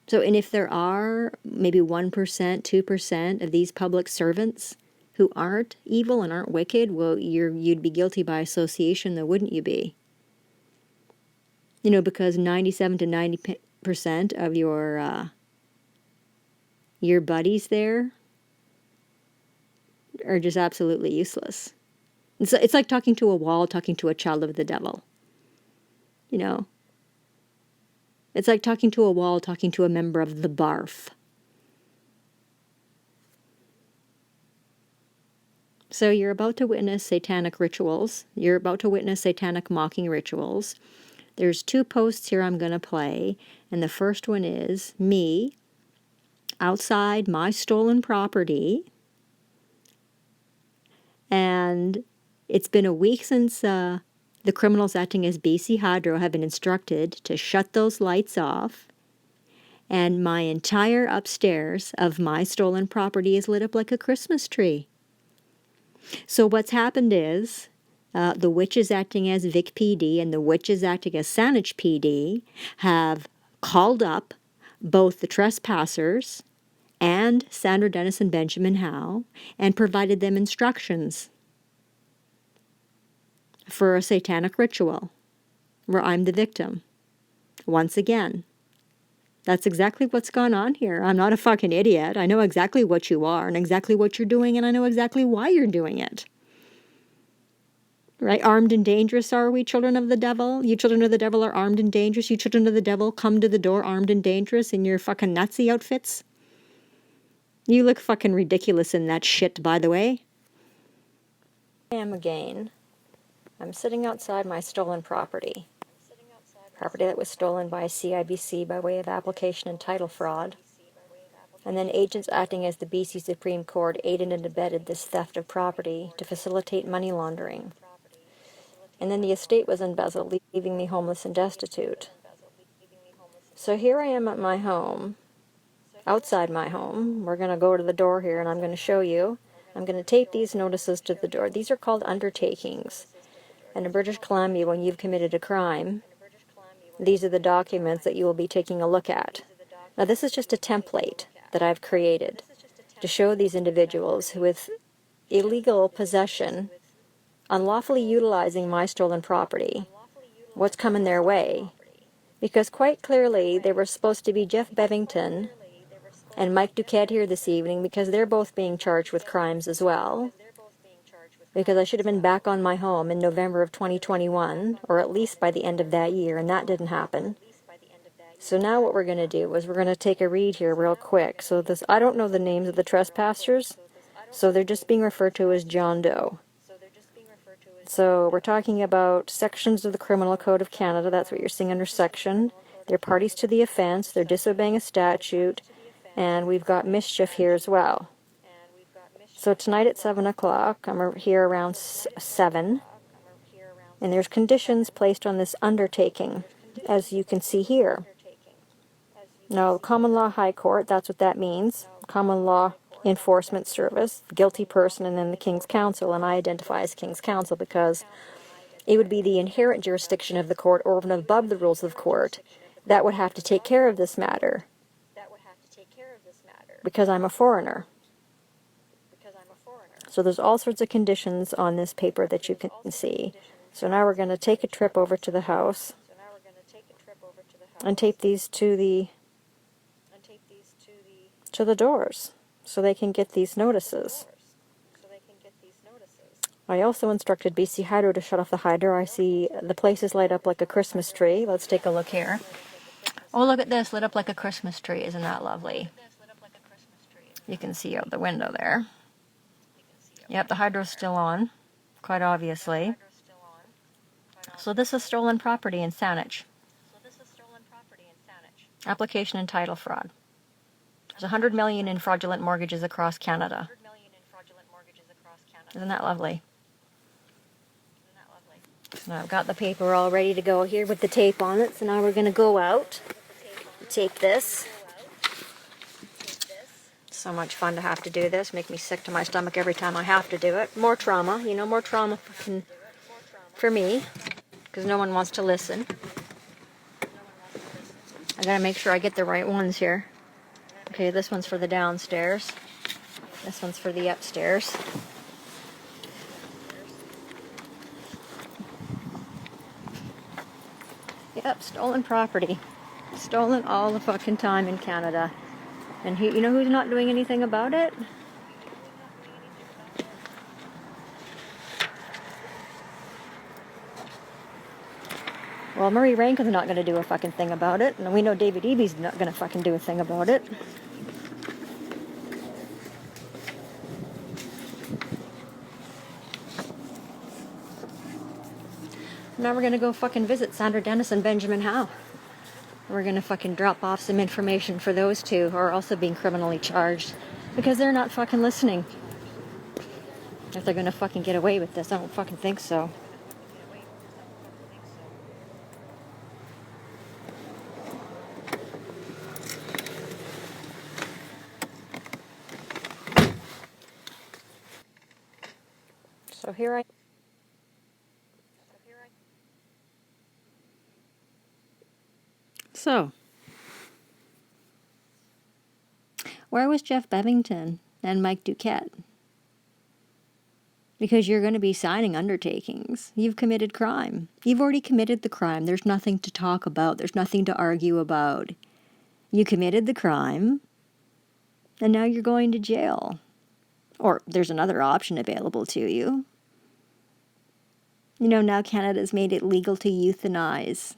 So, and if there are maybe 1%, 2% of these public servants who aren't evil and aren't wicked, well, you'd be guilty by association, though, wouldn't you be? You know, because 97 to 90% of your buddies there are just absolutely useless. It's like talking to a wall, talking to a child of the devil. You know? It's like talking to a wall, talking to a member of the barf. So you're about to witness satanic rituals. You're about to witness satanic mocking rituals. There's 2 posts here I'm going to play, and the first one is me outside my stolen property, and it's been a week since the criminals acting as BC Hydro have been instructed to shut those lights off, and my entire upstairs of my stolen property is lit up like a Christmas tree. So what's happened is the witches acting as Vic PD and the witches acting as Saanich PD have called up both the trespassers and Sandra Dennis and Benjamin Howe and provided them instructions for a satanic ritual where I'm the victim. Once again, that's exactly what's gone on here. I'm not a fucking idiot. I know exactly what you are and exactly what you're doing, and I know exactly why you're doing it. Right? Armed and dangerous are we, children of the devil? You children of the devil are armed and dangerous. You children of the devil come to the door armed and dangerous in your fucking Nazi outfits. You look fucking ridiculous in that shit, by the way. I am again. I'm sitting outside my stolen property. Property that was stolen by CIBC by way of application and title fraud. And then agents acting as the BC Supreme Court aided and abetted this theft of property to facilitate money laundering. And then the estate was embezzled, leaving me homeless and destitute. So here I am at my home, outside my home. We're going to go to the door here and I'm going to show you. I'm going to tape these notices to the door. These are called undertakings. And in British Columbia, when you've committed a crime, these are the documents that you will be taking a look at. Now this is just a template that I've created to show these individuals who with illegal possession, unlawfully utilizing my stolen property, what's coming their way. Because quite clearly they were supposed to be Jeff Bevington and Mike Duquette here this evening because they're both being charged with crimes as well. Because I should have been back on my home in November of 2021, or at least by the end of that year, and that didn't happen. So now what we're going to do is we're going to take a read here real quick. So this, I don't know the names of the trespassers, so they're just being referred to as John Doe. So we're talking about sections of the Criminal Code of Canada. That's what you're seeing under section. They're parties to the offense. They're disobeying a statute. And we've got mischief here as well. So tonight at 7 o'clock, I'm here around 7. And there's conditions placed on this undertaking, as you can see here. Now, Common Law High Court, that's what that means. Common Law Enforcement Service, guilty person, and then the King's Counsel. And I identify as King's Counsel because it would be the inherent jurisdiction of the court over and above the rules of court that would have to take care of this matter. Because I'm a foreigner. So there's all sorts of conditions on this paper that you can see. So now we're going to take a trip over to the house and tape these to the doors so they can get these notices. I also instructed BC Hydro to shut off the hydro. I see the place is light up like a Christmas tree. Let's take a look here. Oh, look at this, lit up like a Christmas tree. Isn't that lovely? You can see out the window there. Yep, the hydro's still on, quite obviously. So this is stolen property in Saanich. Application and title fraud. There's 100 million in fraudulent mortgages across Canada. Isn't that lovely? So I've got the paper all ready to go here with the tape on it. So now we're going to go out, tape this. So much fun to have to do this. Make me sick to my stomach every time I have to do it. More trauma, you know, more trauma for me, because no one wants to listen. I gotta make sure I get the right ones here. Okay, this one's for the downstairs. This one's for the upstairs. Yep, stolen property. Stolen all the fucking time in Canada. And you know who's not doing anything about it? Well, Murray Rankin's not going to do a fucking thing about it. And we know David Eby's not going to fucking do a thing about it. Now we're going to go fucking visit Sandra Dennis and Benjamin Howe. We're going to fucking drop off some information for those two who are also being criminally charged. Because they're not fucking listening. If they're going to fucking get away with this, I don't fucking think so. So here I... So, where was Jeff Bevington and Mike Duquette? Because you're going to be signing undertakings. You've committed crime. You've already committed the crime. There's nothing to talk about. There's nothing to argue about. You committed the crime, and now you're going to jail. Or there's another option available to you. You know, now Canada's made it legal to euthanize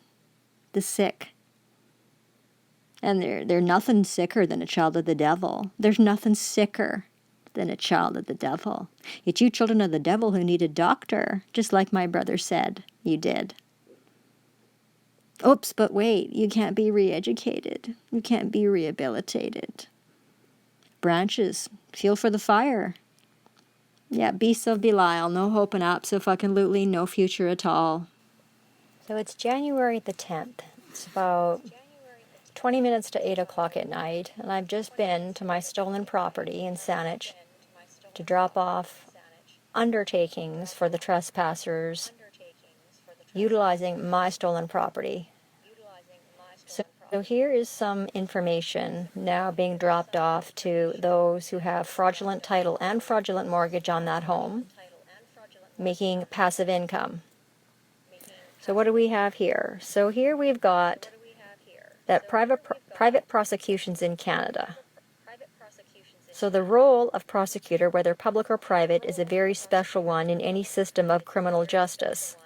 the sick. And they're nothing sicker than a child of the devil. There's nothing sicker than a child of the devil. It's you children of the devil who need a doctor, just like my brother said you did. Oops, but wait, you can't be re-educated. You can't be rehabilitated. Branches, feel for the fire. Yeah, beasts of Belial, no hope and abso-fucking-lutely, no future at all. So it's January the 10th. It's about 20 minutes to 8 o'clock at night, and I've just been to my stolen property in Saanich to drop off undertakings for the trespassers utilizing my stolen property. So here is some information now being dropped off to those who have fraudulent title and fraudulent mortgage on that home, making passive income. So what do we have here? So here we've got that private prosecutions in Canada. So the role of prosecutor, whether public or private, is a very special one in any system of criminal justice.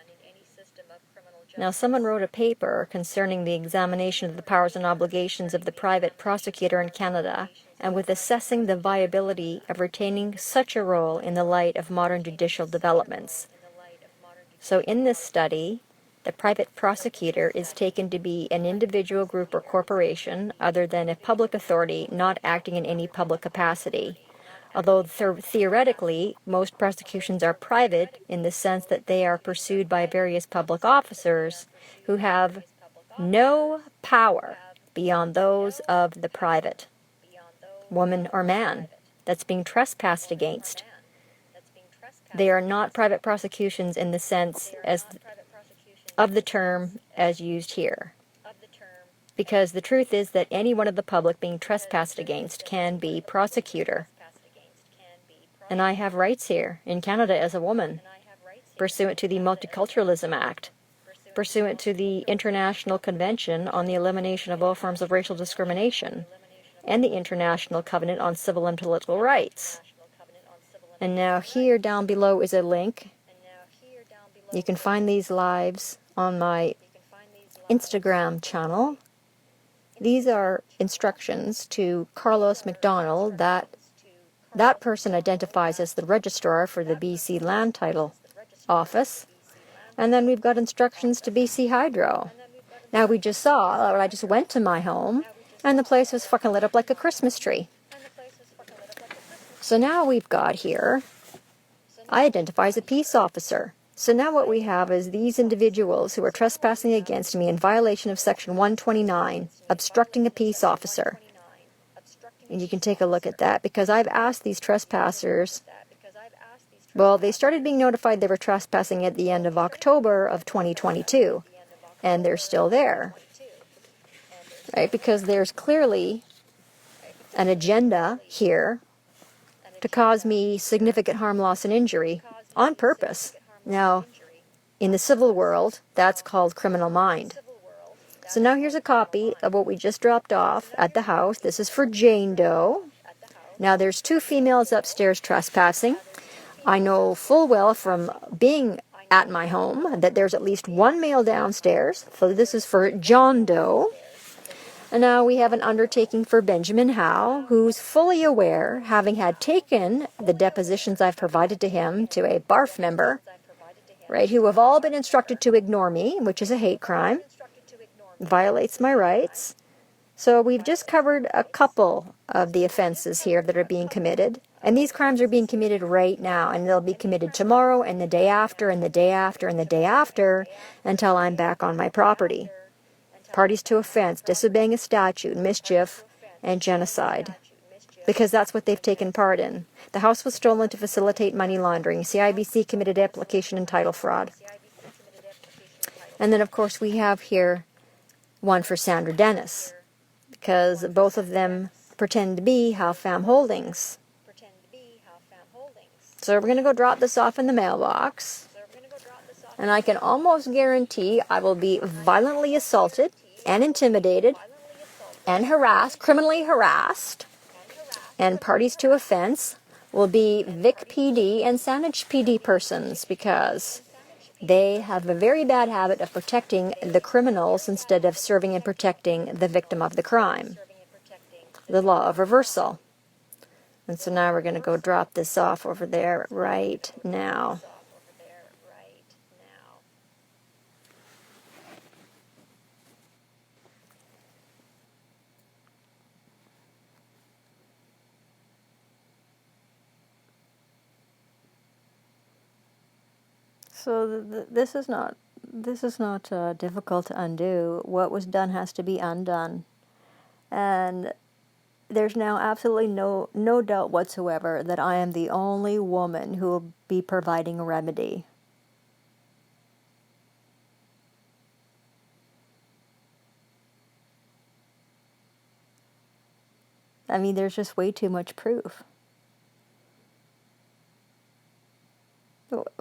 Now, someone wrote a paper concerning the examination of the powers and obligations of the private prosecutor in Canada, and with assessing the viability of retaining such a role in the light of modern judicial developments. So in this study, the private prosecutor is taken to be an individual, group, or corporation other than a public authority not acting in any public capacity. Although theoretically, most prosecutions are private in the sense that they are pursued by various public officers who have no power beyond those of the private woman or man that's being trespassed against. They are not private prosecutions in the sense of the term as used here. Because the truth is that anyone of the public being trespassed against can be prosecutor. And I have rights here in Canada as a woman, pursuant to the Multiculturalism Act, pursuant to the International Convention on the Elimination of All Forms of Racial Discrimination, and the International Covenant on Civil and Political Rights. And now here down below is a link. You can find these lives on my Instagram channel. These are instructions to Carlos McDonald, that person identifies as the registrar for the BC Land Title Office. And then we've got instructions to BC Hydro. Now we just saw, I just went to my home, and the place was fucking lit up like a Christmas tree. So now we've got here, I identify as a peace officer. So now what we have is these individuals who are trespassing against me in violation of Section 129, obstructing a peace officer. And you can take a look at that, because I've asked these trespassers, well, they started being notified they were trespassing at the end of October of 2022, and they're still there, right? Because there's clearly an agenda here to cause me significant harm, loss, and injury on purpose. Now, in the civil world, that's called criminal mind. So now here's a copy of what we just dropped off at the house. This is for Jane Doe. Now there's 2 females upstairs trespassing. I know full well from being at my home that there's at least 1 male downstairs. So this is for John Doe. And now we have an undertaking for Benjamin Howe, who's fully aware, having had taken the depositions I've provided to him to a BARF member, right, who have all been instructed to ignore me, which is a hate crime, violates my rights. So we've just covered a couple of the offenses here that are being committed. And these crimes are being committed right now, and they'll be committed tomorrow and the day after and the day after and the day after until I'm back on my property. Parties to offense, disobeying a statute, mischief, and genocide. Because that's what they've taken part in. The house was stolen to facilitate money laundering. CIBC committed application and title fraud. And then, of course, we have here one for Sandra Dennis, because both of them pretend to be Halfam Holdings. So we're going to go drop this off in the mailbox. And I can almost guarantee I will be violently assaulted and intimidated and harassed, criminally harassed. And parties to offense will be Vic PD and Saanich PD persons, because they have a very bad habit of protecting the criminals instead of serving and protecting the victim of the crime. The law of reversal. And so now we're going to go drop this off over there right now. So this is not difficult to undo. What was done has to be undone, and there's now absolutely no doubt whatsoever that I am the only woman who will be providing a remedy. I mean, there's just way too much proof.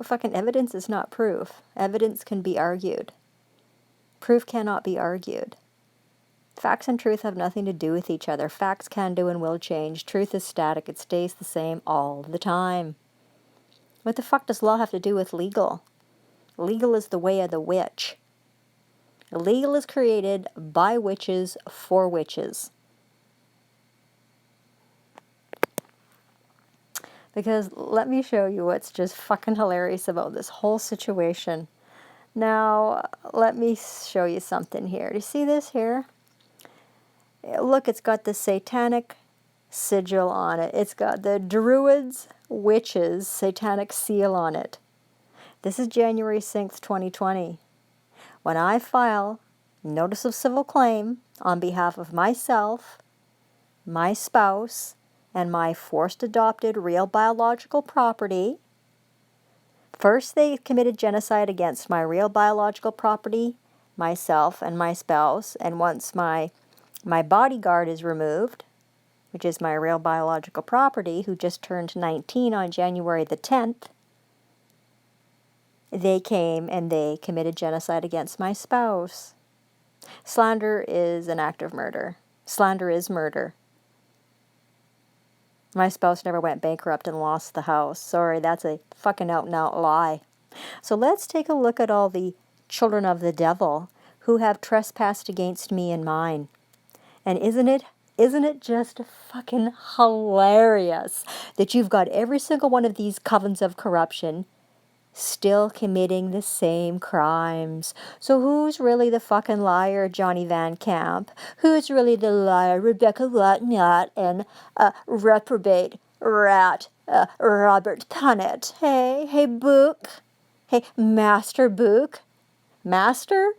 Fucking evidence is not proof. Evidence can be argued. Proof cannot be argued. Facts and truth have nothing to do with each other. Facts can do and will change. Truth is static. It stays the same all the time. What the fuck does law have to do with legal? Legal is the way of the witch. Legal is created by witches for witches. Because let me show you what's just fucking hilarious about this whole situation. Now, let me show you something here. Do you see this here? Look, it's got the satanic sigil on it. It's got the Druids, witches, satanic seal on it. This is January 6th, 2020. When I file notice of civil claim on behalf of myself, my spouse, and my forced adopted real biological property. First, they committed genocide against my real biological property, myself, and my spouse. And once my bodyguard is removed, which is my real biological property, who just turned 19 on January the 10th, they came and they committed genocide against my spouse. Slander is an act of murder. Slander is murder. My spouse never went bankrupt and lost the house. Sorry, that's a fucking out-and-out lie. So let's take a look at all the children of the devil who have trespassed against me and mine. And isn't it just fucking hilarious that you've got every single one of these covens of corruption still committing the same crimes? So who's really the fucking liar, Johnny Van Camp? Who's really the liar, Rebecca Whatnot and reprobate rat Robert Punnett? Hey Book? Hey, Master Book? Master?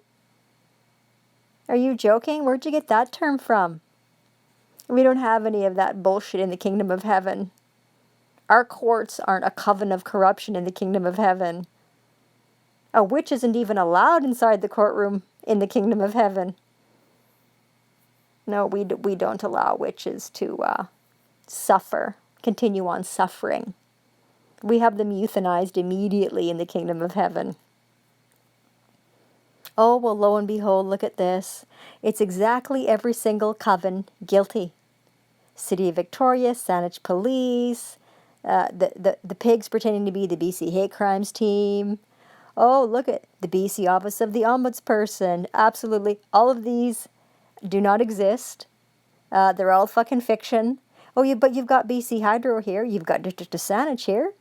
Are you joking? Where'd you get that term from? We don't have any of that bullshit in the kingdom of heaven. Our courts aren't a coven of corruption in the kingdom of heaven. A witch isn't even allowed inside the courtroom in the kingdom of heaven. No, we don't allow witches to suffer, continue on suffering. We have them euthanized immediately in the kingdom of heaven. Oh, well, lo and behold, look at this. It's exactly every single coven guilty. City of Victoria, Saanich Police, the pigs pretending to be the BC Hate Crimes team. Oh, look at the BC Office of the Ombudsperson. Absolutely. All of these do not exist. They're all fucking fiction. Oh, but you've got BC Hydro here. You've got District of Saanich here.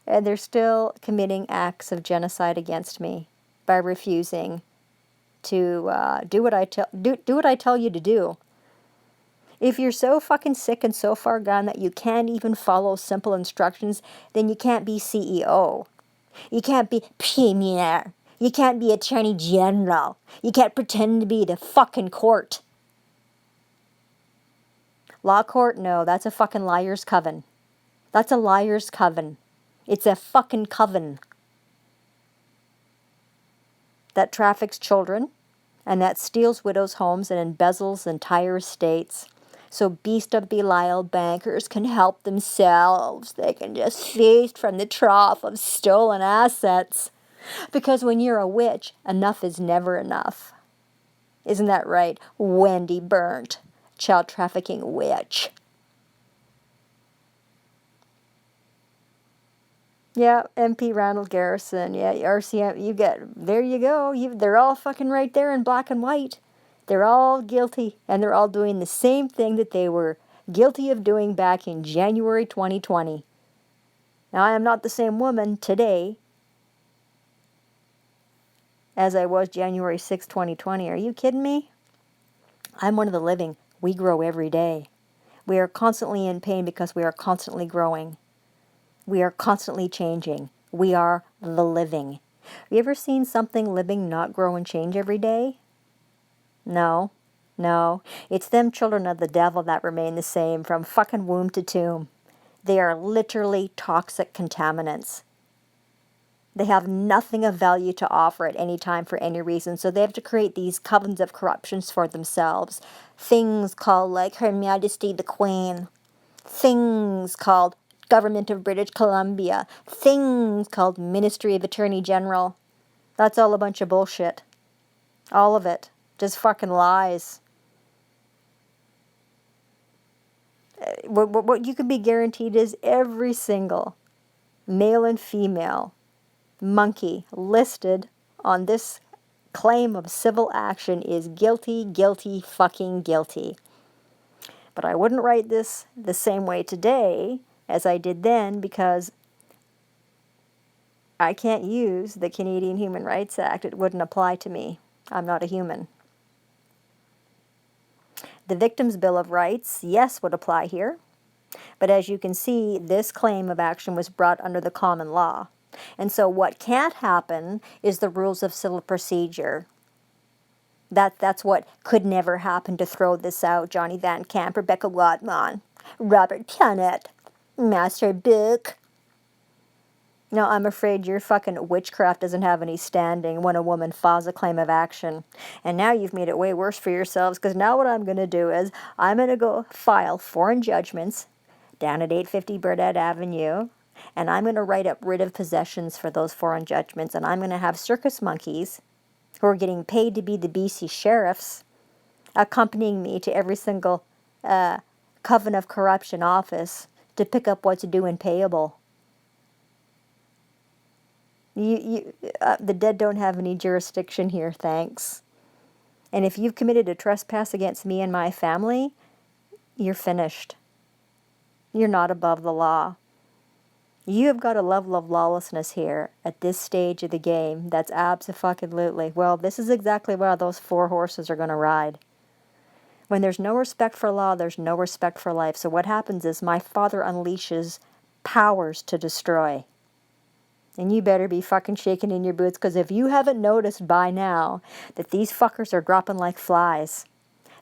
And they're still committing acts of genocide against me by refusing to do what I tell you to do. If you're so fucking sick and so far gone that you can't even follow simple instructions, then you can't be CEO. You can't be premier. You can't be attorney general. You can't pretend to be the fucking court. Law court? No, that's a fucking liar's coven. That's a liar's coven. It's a fucking coven that traffics children and that steals widows' homes and embezzles entire estates. So beast of Belial bankers can help themselves. They can just feast from the trough of stolen assets. Because when you're a witch, enough is never enough. Isn't that right, Wendy Burnt, child trafficking witch? Yeah, MP Randall Garrison. Yeah, RCM. There you go. They're all fucking right there in black and white. They're all guilty, and they're all doing the same thing that they were guilty of doing back in January 2020. Now, I am not the same woman today as I was January 6, 2020. Are you kidding me? I'm one of the living. We grow every day. We are constantly in pain because we are constantly growing. We are constantly changing. We are the living. Have you ever seen something living not grow and change every day? No. It's them children of the devil that remain the same from fucking womb to tomb. They are literally toxic contaminants. They have nothing of value to offer at any time for any reason, so they have to create these covens of corruptions for themselves. Things called like Her Majesty the Queen. Things called Government of British Columbia. Things called Ministry of Attorney General. That's all a bunch of bullshit. All of it. Just fucking lies. What you can be guaranteed is every single male and female monkey listed on this claim of civil action is guilty, guilty, fucking guilty. But I wouldn't write this the same way today as I did then because I can't use the Canadian Human Rights Act. It wouldn't apply to me. I'm not a human. The Victims' Bill of Rights, yes, would apply here. But as you can see, this claim of action was brought under the common law. And so what can't happen is the rules of civil procedure. That's what could never happen to throw this out. Johnny Van Camp, Rebecca Wadman, Robert Punnett, Master Book. No, I'm afraid your fucking witchcraft doesn't have any standing when a woman files a claim of action. And now you've made it way worse for yourselves, because now what I'm going to do is I'm going to go file foreign judgments down at 850 Burdett Avenue, and I'm going to write up writ of possessions for those foreign judgments, and I'm going to have circus monkeys who are getting paid to be the BC sheriffs accompanying me to every single coven of corruption office to pick up what's due and payable. The dead don't have any jurisdiction here, thanks. And if you've committed a trespass against me and my family, you're finished. You're not above the law. You have got a level of lawlessness here at this stage of the game that's abso-fucking-lutely, well, this is exactly where those 4 horses are going to ride. When there's no respect for law, there's no respect for life. So what happens is my father unleashes powers to destroy. And you better be fucking shaking in your boots, because if you haven't noticed by now that these fuckers are dropping like flies,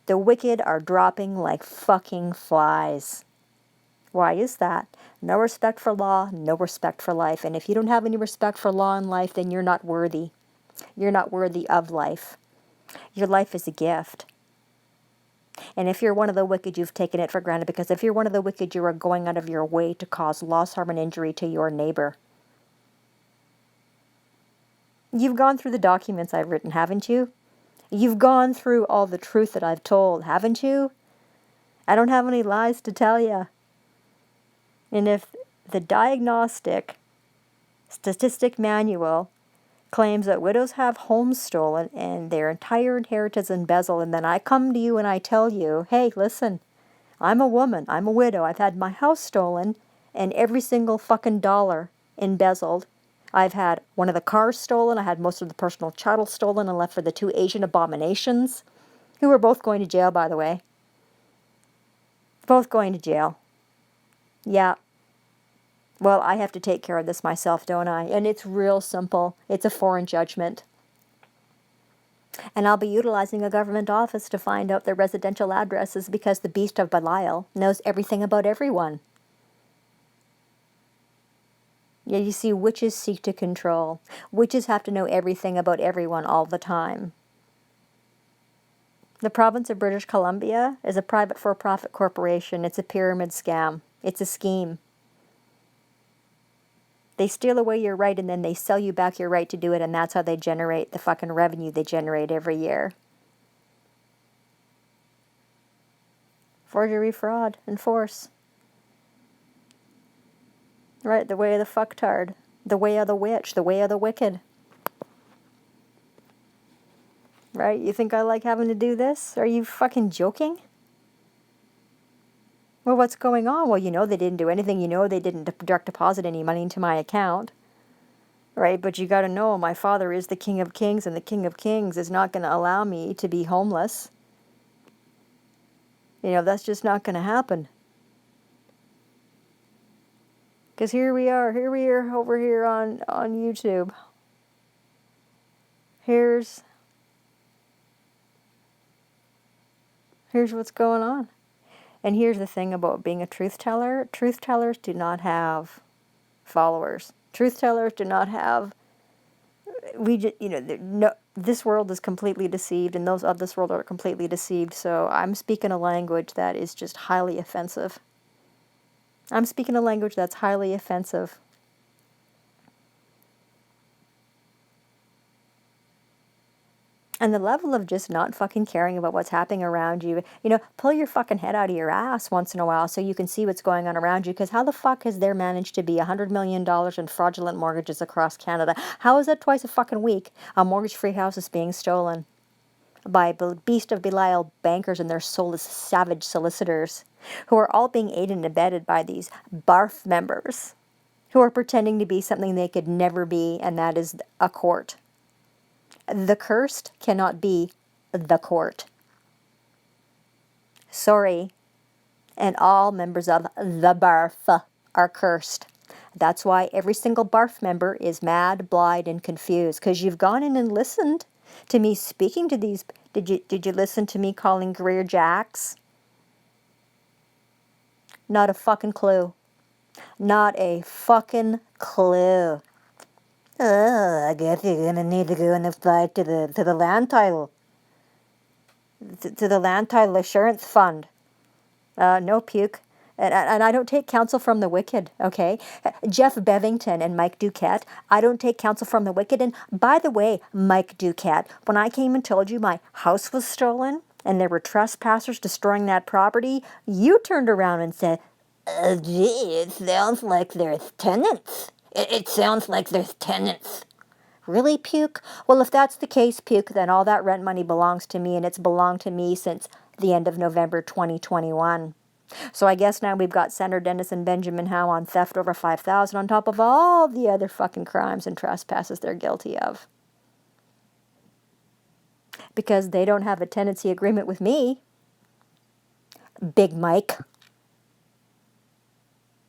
the wicked are dropping like fucking flies. Why is that? No respect for law, no respect for life. And if you don't have any respect for law and life, then you're not worthy. You're not worthy of life. Your life is a gift. And if you're one of the wicked, you've taken it for granted, because if you're one of the wicked, you are going out of your way to cause loss, harm, and injury to your neighbor. You've gone through the documents I've written, haven't you? You've gone through all the truth that I've told, haven't you? I don't have any lies to tell you. And if the diagnostic statistic manual claims that widows have homes stolen and their entire inheritance embezzled, and then I come to you and I tell you, hey, listen, I'm a woman, I'm a widow, I've had my house stolen and every single fucking dollar embezzled. I've had one of the cars stolen, I had most of the personal chattel stolen and left for the 2 Asian abominations, who are both going to jail, by the way. Both going to jail. Yeah. Well, I have to take care of this myself, don't I? And it's real simple. It's a foreign judgment. And I'll be utilizing a government office to find out their residential addresses, because the beast of Belial knows everything about everyone. Yeah, you see, witches seek to control. Witches have to know everything about everyone all the time. The province of British Columbia is a private for-profit corporation. It's a pyramid scam. It's a scheme. They steal away your right and then they sell you back your right to do it, and that's how they generate the fucking revenue they generate every year. Forgery, fraud, and force. Right, the way of the fucktard. The way of the witch. The way of the wicked. Right, you think I like having to do this? Are you fucking joking? Well, what's going on? Well, you know they didn't do anything. You know they didn't direct deposit any money into my account. Right, but you got to know my father is the King of Kings, and the King of Kings is not going to allow me to be homeless. You know, that's just not going to happen. Because here we are over here on YouTube. Here's what's going on. And here's the thing about being a truth teller. Truth tellers do not have followers. Truth tellers do not have, this world is completely deceived, and those of this world are completely deceived. So I'm speaking a language that is just highly offensive. I'm speaking a language that's highly offensive. And the level of just not fucking caring about what's happening around you. Pull your fucking head out of your ass once in a while so you can see what's going on around you. Because how the fuck has there managed to be $100 million in fraudulent mortgages across Canada? How is that twice a fucking week a mortgage-free house is being stolen by beast of Belial bankers and their soulless savage solicitors, who are all being aided and abetted by these BARF members who are pretending to be something they could never be, and that is a court. The cursed cannot be the court. Sorry. And all members of the BARF are cursed. That's why every single BARF member is mad, blind, and confused. Because you've gone in and listened to me speaking to these. Did you listen to me calling Greer Jacks? Not a fucking clue. Not a fucking clue. I guess you're gonna need to go and apply to the land title. To the land title assurance fund. No puke. And I don't take counsel from the wicked, okay? Jeff Bevington and Mike Duquette, I don't take counsel from the wicked. And by the way, Mike Duquette, when I came and told you my house was stolen and there were trespassers destroying that property, you turned around and said, gee, it sounds like there's tenants. It sounds like there's tenants. Really, Puke? Well, if that's the case, Puke, then all that rent money belongs to me, and it's belonged to me since the end of November 2021. So I guess now we've got Senator Dennis and Benjamin Howe on theft over $5,000 on top of all the other fucking crimes and trespasses they're guilty of. Because they don't have a tenancy agreement with me. Big Mike.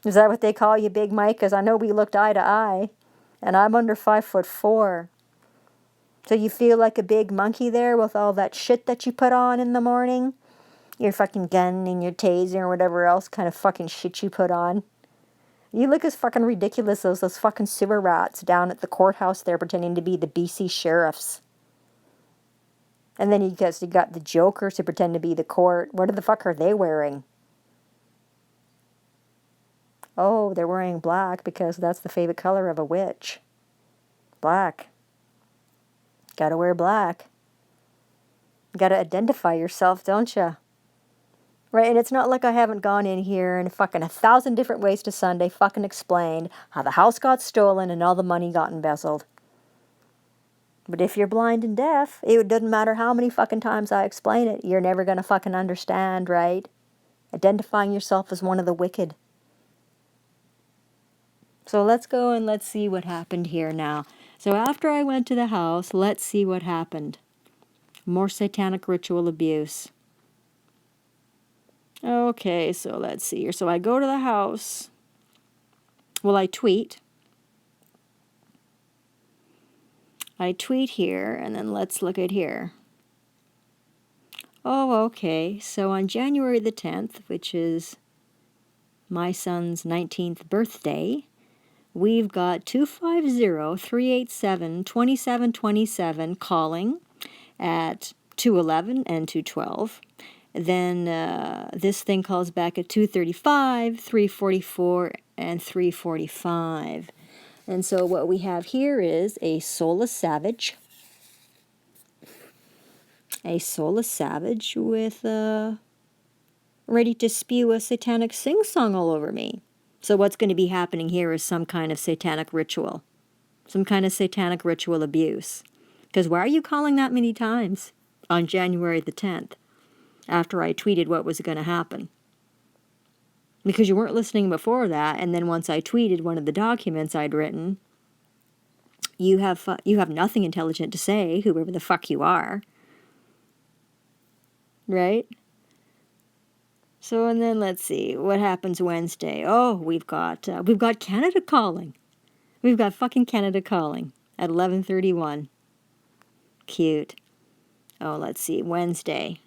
Is that what they call you, Big Mike? Because I know we looked eye to eye. And I'm under 5'4". So you feel like a big monkey there with all that shit that you put on in the morning? Your fucking gun and your taser or whatever else kind of fucking shit you put on. You look as fucking ridiculous as those fucking sewer rats down at the courthouse there pretending to be the BC sheriffs. And then you got the jokers who pretend to be the court. What the fuck are they wearing? Oh, they're wearing black because that's the favorite color of a witch. Black. Gotta wear black. Gotta identify yourself, don't you? Right, and it's not like I haven't gone in here and fucking 1,000 different ways to Sunday fucking explained how the house got stolen and all the money got embezzled. But if you're blind and deaf, it doesn't matter how many fucking times I explain it, you're never gonna fucking understand, right? Identifying yourself as one of the wicked. So let's go and let's see what happened here now. So after I went to the house, let's see what happened. More satanic ritual abuse. Okay, so let's see here. So I go to the house. Well, I tweet. I tweet here, and then let's look at here. Oh, okay. So on January the 10th, which is my son's 19th birthday, we've got 250-387-2727 calling at 211 and 212. Then this thing calls back at 235, 344, and 345. And so what we have here is a soulless savage. A soulless savage with ready to spew a satanic sing-song all over me. So what's going to be happening here is some kind of satanic ritual. Some kind of satanic ritual abuse. Because why are you calling that many times on January the 10th? After I tweeted what was going to happen. Because you weren't listening before that, and then once I tweeted one of the documents I'd written, you have nothing intelligent to say, whoever the fuck you are. Right? So, and then let's see, what happens Wednesday? Oh, we've got Canada calling. We've got fucking Canada calling at 11:31. Cute. Oh, let's see, Wednesday.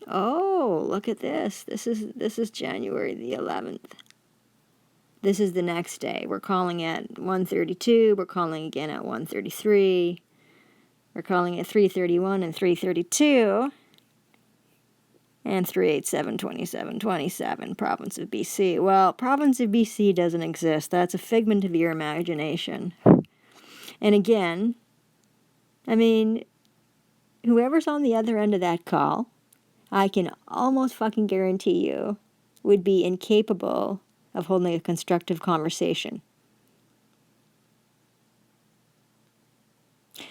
Oh, look at this. This is January the 11th. This is the next day. We're calling at 1:32. We're calling again at 1:33. We're calling at 3:31 and 3:32. And 387-2727, province of BC. Well, province of BC doesn't exist. That's a figment of your imagination. And again, I mean, whoever's on the other end of that call, I can almost fucking guarantee you, would be incapable of holding a constructive conversation.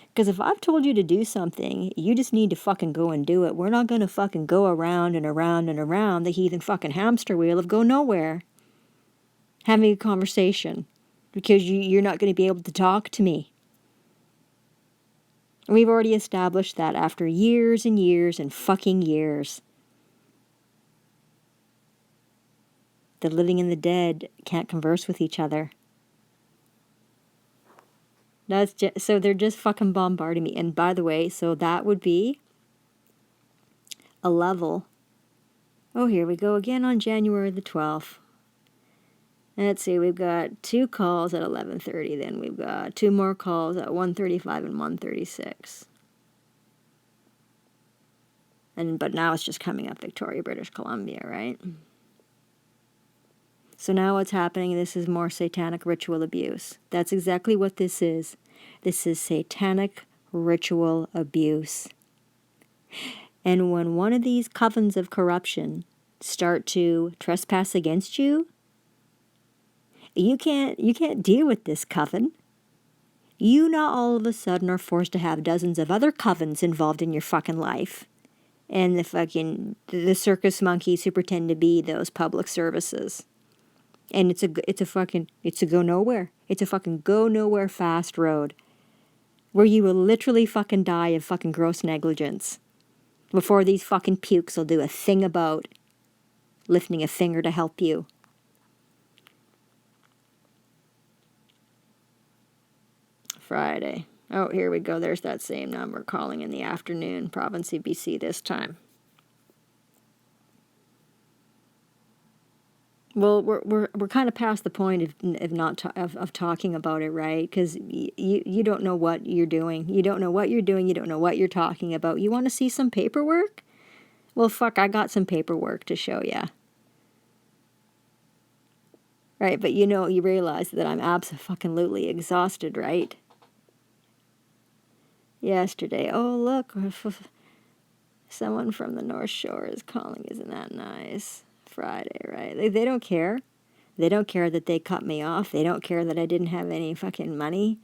Because if I've told you to do something, you just need to fucking go and do it. We're not going to fucking go around and around and around the heathen fucking hamster wheel of go nowhere. Having a conversation. Because you're not going to be able to talk to me. We've already established that after years and years and fucking years. The living and the dead can't converse with each other. So they're just fucking bombarding me. And by the way, so that would be a level Oh, here we go again on January the 12th. Let's see, we've got 2 calls at 11:30. Then we've got 2 more calls at 1:35 and 1:36. But now it's just coming up Victoria, British Columbia, right? So now what's happening, this is more satanic ritual abuse. That's exactly what this is. This is satanic ritual abuse. And when one of these covens of corruption start to trespass against you, you can't deal with this coven. You now all of a sudden are forced to have dozens of other covens involved in your fucking life. And the circus monkeys who pretend to be those public services. And it's a go nowhere. It's a fucking go nowhere fast road. Where you will literally fucking die of fucking gross negligence. Before these fucking pukes will do a thing about lifting a finger to help you. Friday. Oh, here we go. There's that same number calling in the afternoon. Province of BC this time. Well, we're kind of past the point of talking about it, right? Because you don't know what you're doing. You don't know what you're doing. You don't know what you're talking about. You want to see some paperwork? Well, fuck, I got some paperwork to show you. Right, but you realize that I'm absolutely exhausted, right? Yesterday, oh look, someone from the North Shore is calling. Isn't that nice? Friday, right? They don't care. They don't care that they cut me off. They don't care that I didn't have any fucking money.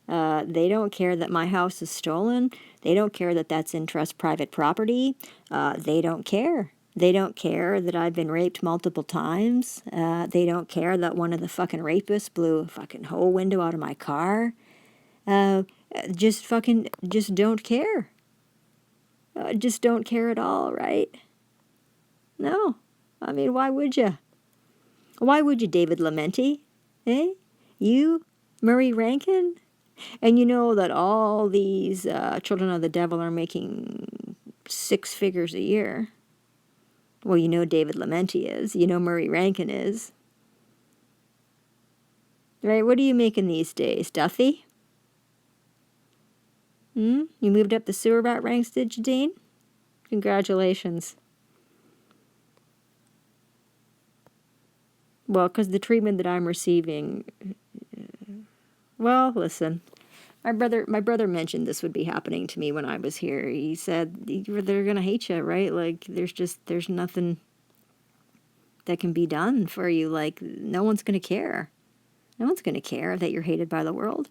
They don't care that my house is stolen. They don't care that that's in trust private property. They don't care. They don't care that I've been raped multiple times. They don't care that one of the fucking rapists blew a fucking whole window out of my car. Just don't care. Just don't care at all, right? No. I mean, why would you? Why would you, David Lamenti? Eh? You, Murray Rankin? And you know that all these children of the devil are making 6 figures a year. Well, you know David Lamenti is. You know Murray Rankin is. Right? What are you making these days, Duffy? You moved up the sewer rat ranks, did you, Dean? Congratulations. Well, because the treatment that I'm receiving... Well, listen. My brother mentioned this would be happening to me when I was here. He said, they're going to hate you, right? Like, there's nothing that can be done for you. Like, no one's going to care. No one's going to care that you're hated by the world.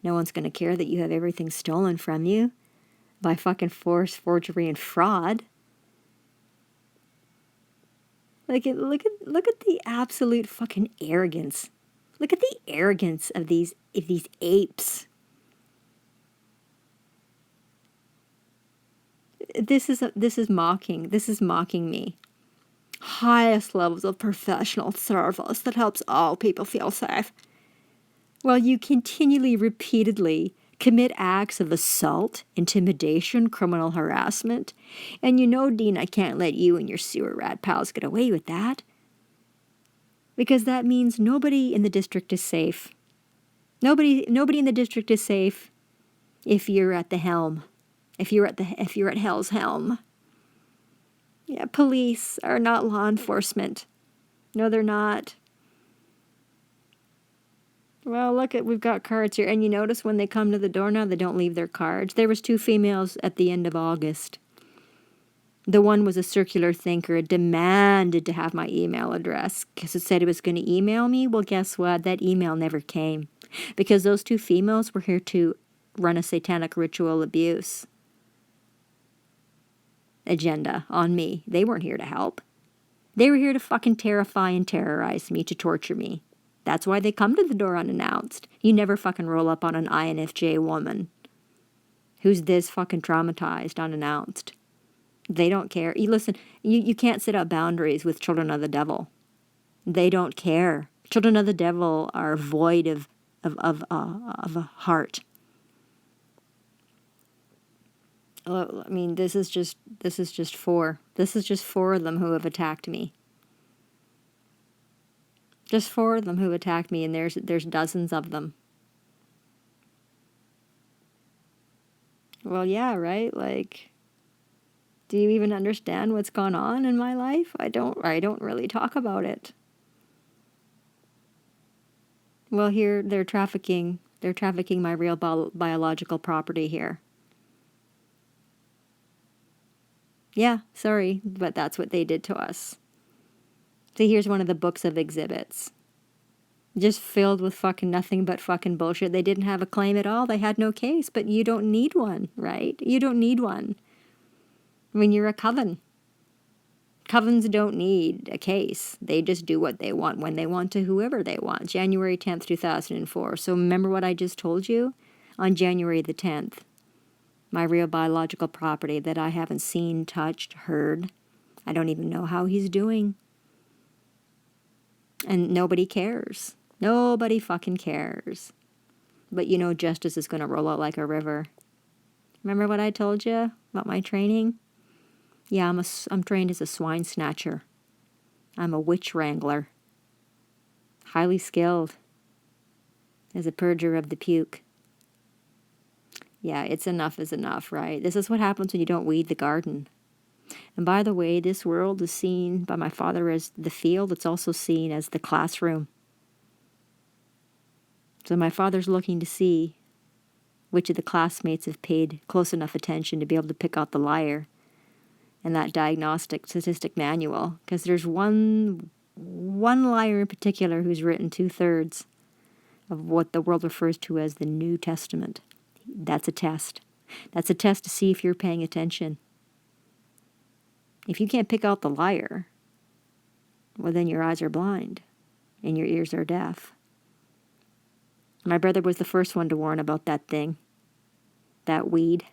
No one's going to care that you have everything stolen from you by fucking force, forgery, and fraud. Like, look at the absolute fucking arrogance. Look at the arrogance of these apes. This is mocking. This is mocking me. Highest levels of professional service that helps all people feel safe. Well, you continually, repeatedly commit acts of assault, intimidation, criminal harassment. And you know, Dean, I can't let you and your sewer rat pals get away with that. Because that means nobody in the district is safe. Nobody in the district is safe if you're at the helm. If you're at hell's helm. Yeah, police are not law enforcement. No, they're not. Well, we've got cards here. And you notice when they come to the door now, they don't leave their cards. There was 2 females at the end of August. The one was a circular thinker. It demanded to have my email address because it said it was going to email me. Well, guess what? That email never came because those 2 females were here to run a satanic ritual abuse agenda on me. They weren't here to help. They were here to fucking terrify and terrorize me, to torture me. That's why they come to the door unannounced. You never fucking roll up on an INFJ woman who's this fucking traumatized unannounced. They don't care. You can't set up boundaries with children of the devil. They don't care. Children of the devil are void of a heart. I mean, this is just four. This is just four of them who have attacked me. Just four of them who attacked me, and there's dozens of them. Well, yeah, right? Like, do you even understand what's gone on in my life? I don't really talk about it. Well, here they're trafficking my real biological property here. Yeah, sorry, but that's what they did to us. So here's one of the books of exhibits. Just filled with fucking nothing but fucking bullshit. They didn't have a claim at all. They had no case, but you don't need one, right? You don't need one. I mean, you're a coven. Covens don't need a case. They just do what they want when they want to whoever they want. January 10th, 2004. So remember what I just told you? On January the 10th, my real biological property that I haven't seen, touched, heard. I don't even know how he's doing. And nobody cares. Nobody fucking cares. But you know justice is going to roll out like a river. Remember what I told you about my training? Yeah, I'm trained as a swine snatcher. I'm a witch wrangler. Highly skilled. As a purger of the puke. Yeah, it's enough is enough, right? This is what happens when you don't weed the garden. And by the way, this world is seen by my father as the field. It's also seen as the classroom. So my father's looking to see which of the classmates have paid close enough attention to be able to pick out the liar in that diagnostic statistic manual. Because there's one liar in particular who's written 2/3 of what the world refers to as the New Testament. That's a test. That's a test to see if you're paying attention. If you can't pick out the liar, well, then your eyes are blind and your ears are deaf. My brother was the first one to warn about that thing, that weed.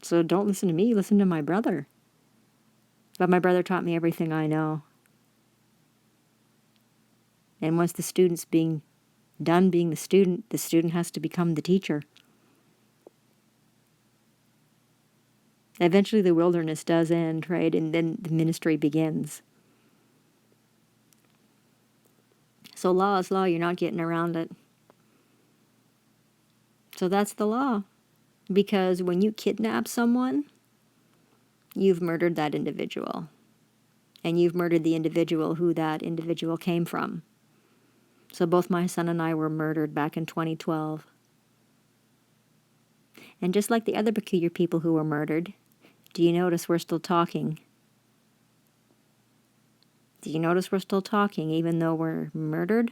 So don't listen to me, listen to my brother. But my brother taught me everything I know. And once the student's done being the student has to become the teacher. Eventually the wilderness does end, right? And then the ministry begins. So law is law. You're not getting around it. So that's the law. Because when you kidnap someone, you've murdered that individual. And you've murdered the individual who that individual came from. So both my son and I were murdered back in 2012. And just like the other peculiar people who were murdered, do you notice we're still talking? Do you notice we're still talking even though we're murdered?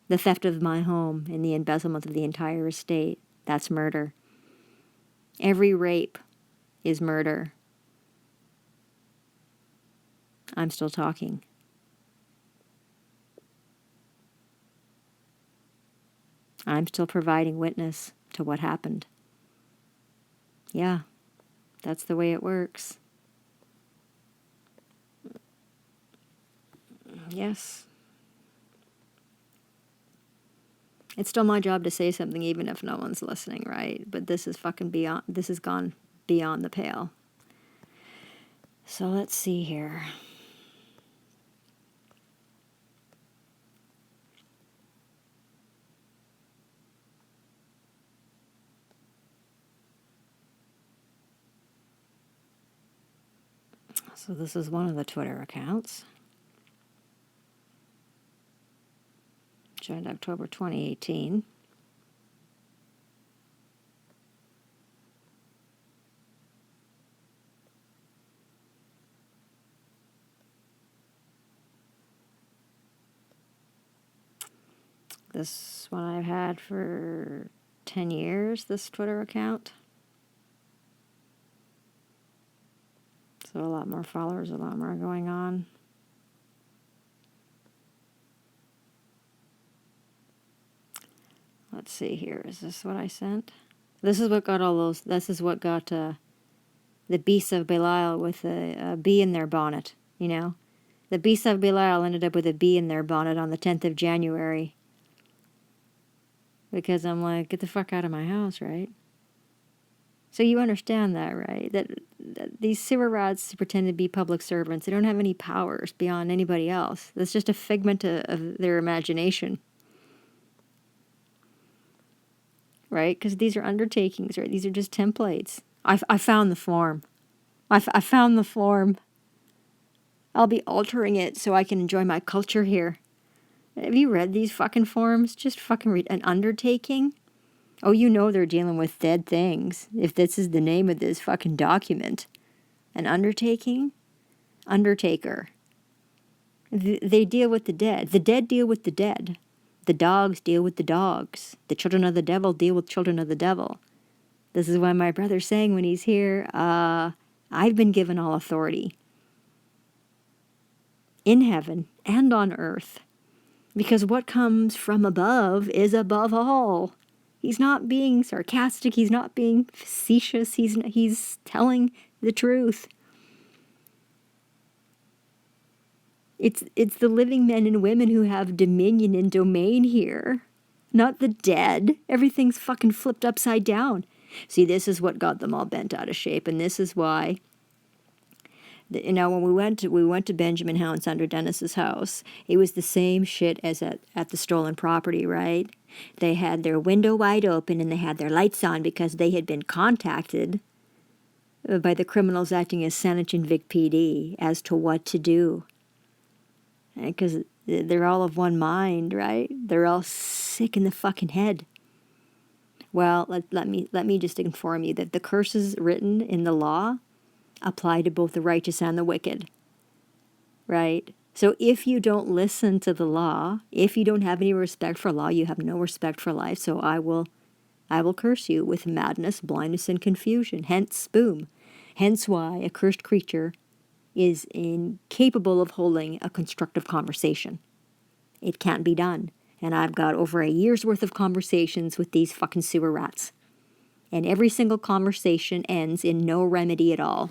The theft of my home and the embezzlement of the entire estate, that's murder. Every rape is murder. I'm still talking. I'm still providing witness to what happened. Yeah, that's the way it works. Yes. It's still my job to say something even if no one's listening, right? But this is this has gone beyond the pale. So let's see here. So this is one of the Twitter accounts. Joined October 2018. This one I've had for 10 years, this Twitter account. So a lot more followers, a lot more going on. Let's see here. Is this what I sent? This is what got all those. This is what got the beasts of Belial with a bee in their bonnet. You know, the beasts of Belial ended up with a bee in their bonnet on the 10th of January. Because I'm like, get the fuck out of my house, right? So you understand that, right? That these sewer rats pretend to be public servants. They don't have any powers beyond anybody else. That's just a figment of their imagination. Right? Because these are undertakings, right? These are just templates. I found the form. I found the form. I'll be altering it so I can enjoy my culture here. Have you read these fucking forms? Just fucking read an undertaking. Oh, you know they're dealing with dead things. If this is the name of this fucking document. An undertaking? Undertaker. They deal with the dead. The dead deal with the dead. The dogs deal with the dogs. The children of the devil deal with children of the devil. This is why my brother's saying when he's here, I've been given all authority. In heaven and on earth. Because what comes from above is above all. He's not being sarcastic. He's not being facetious. He's telling the truth. It's the living men and women who have dominion and domain here. Not the dead. Everything's fucking flipped upside down. See, this is what got them all bent out of shape. And this is why... when we went to Benjamin House under Dennis's house, it was the same shit as at the stolen property, right? They had their window wide open and they had their lights on because they had been contacted by the criminals acting as Saanich and Vic PD as to what to do. Because they're all of one mind, right? They're all sick in the fucking head. Well, let me just inform you that the curses written in the law apply to both the righteous and the wicked, right? So if you don't listen to the law, if you don't have any respect for law, you have no respect for life. So I will curse you with madness, blindness, and confusion. Hence, boom. Hence why a cursed creature is incapable of holding a constructive conversation. It can't be done. And I've got over a year's worth of conversations with these fucking sewer rats. And every single conversation ends in no remedy at all.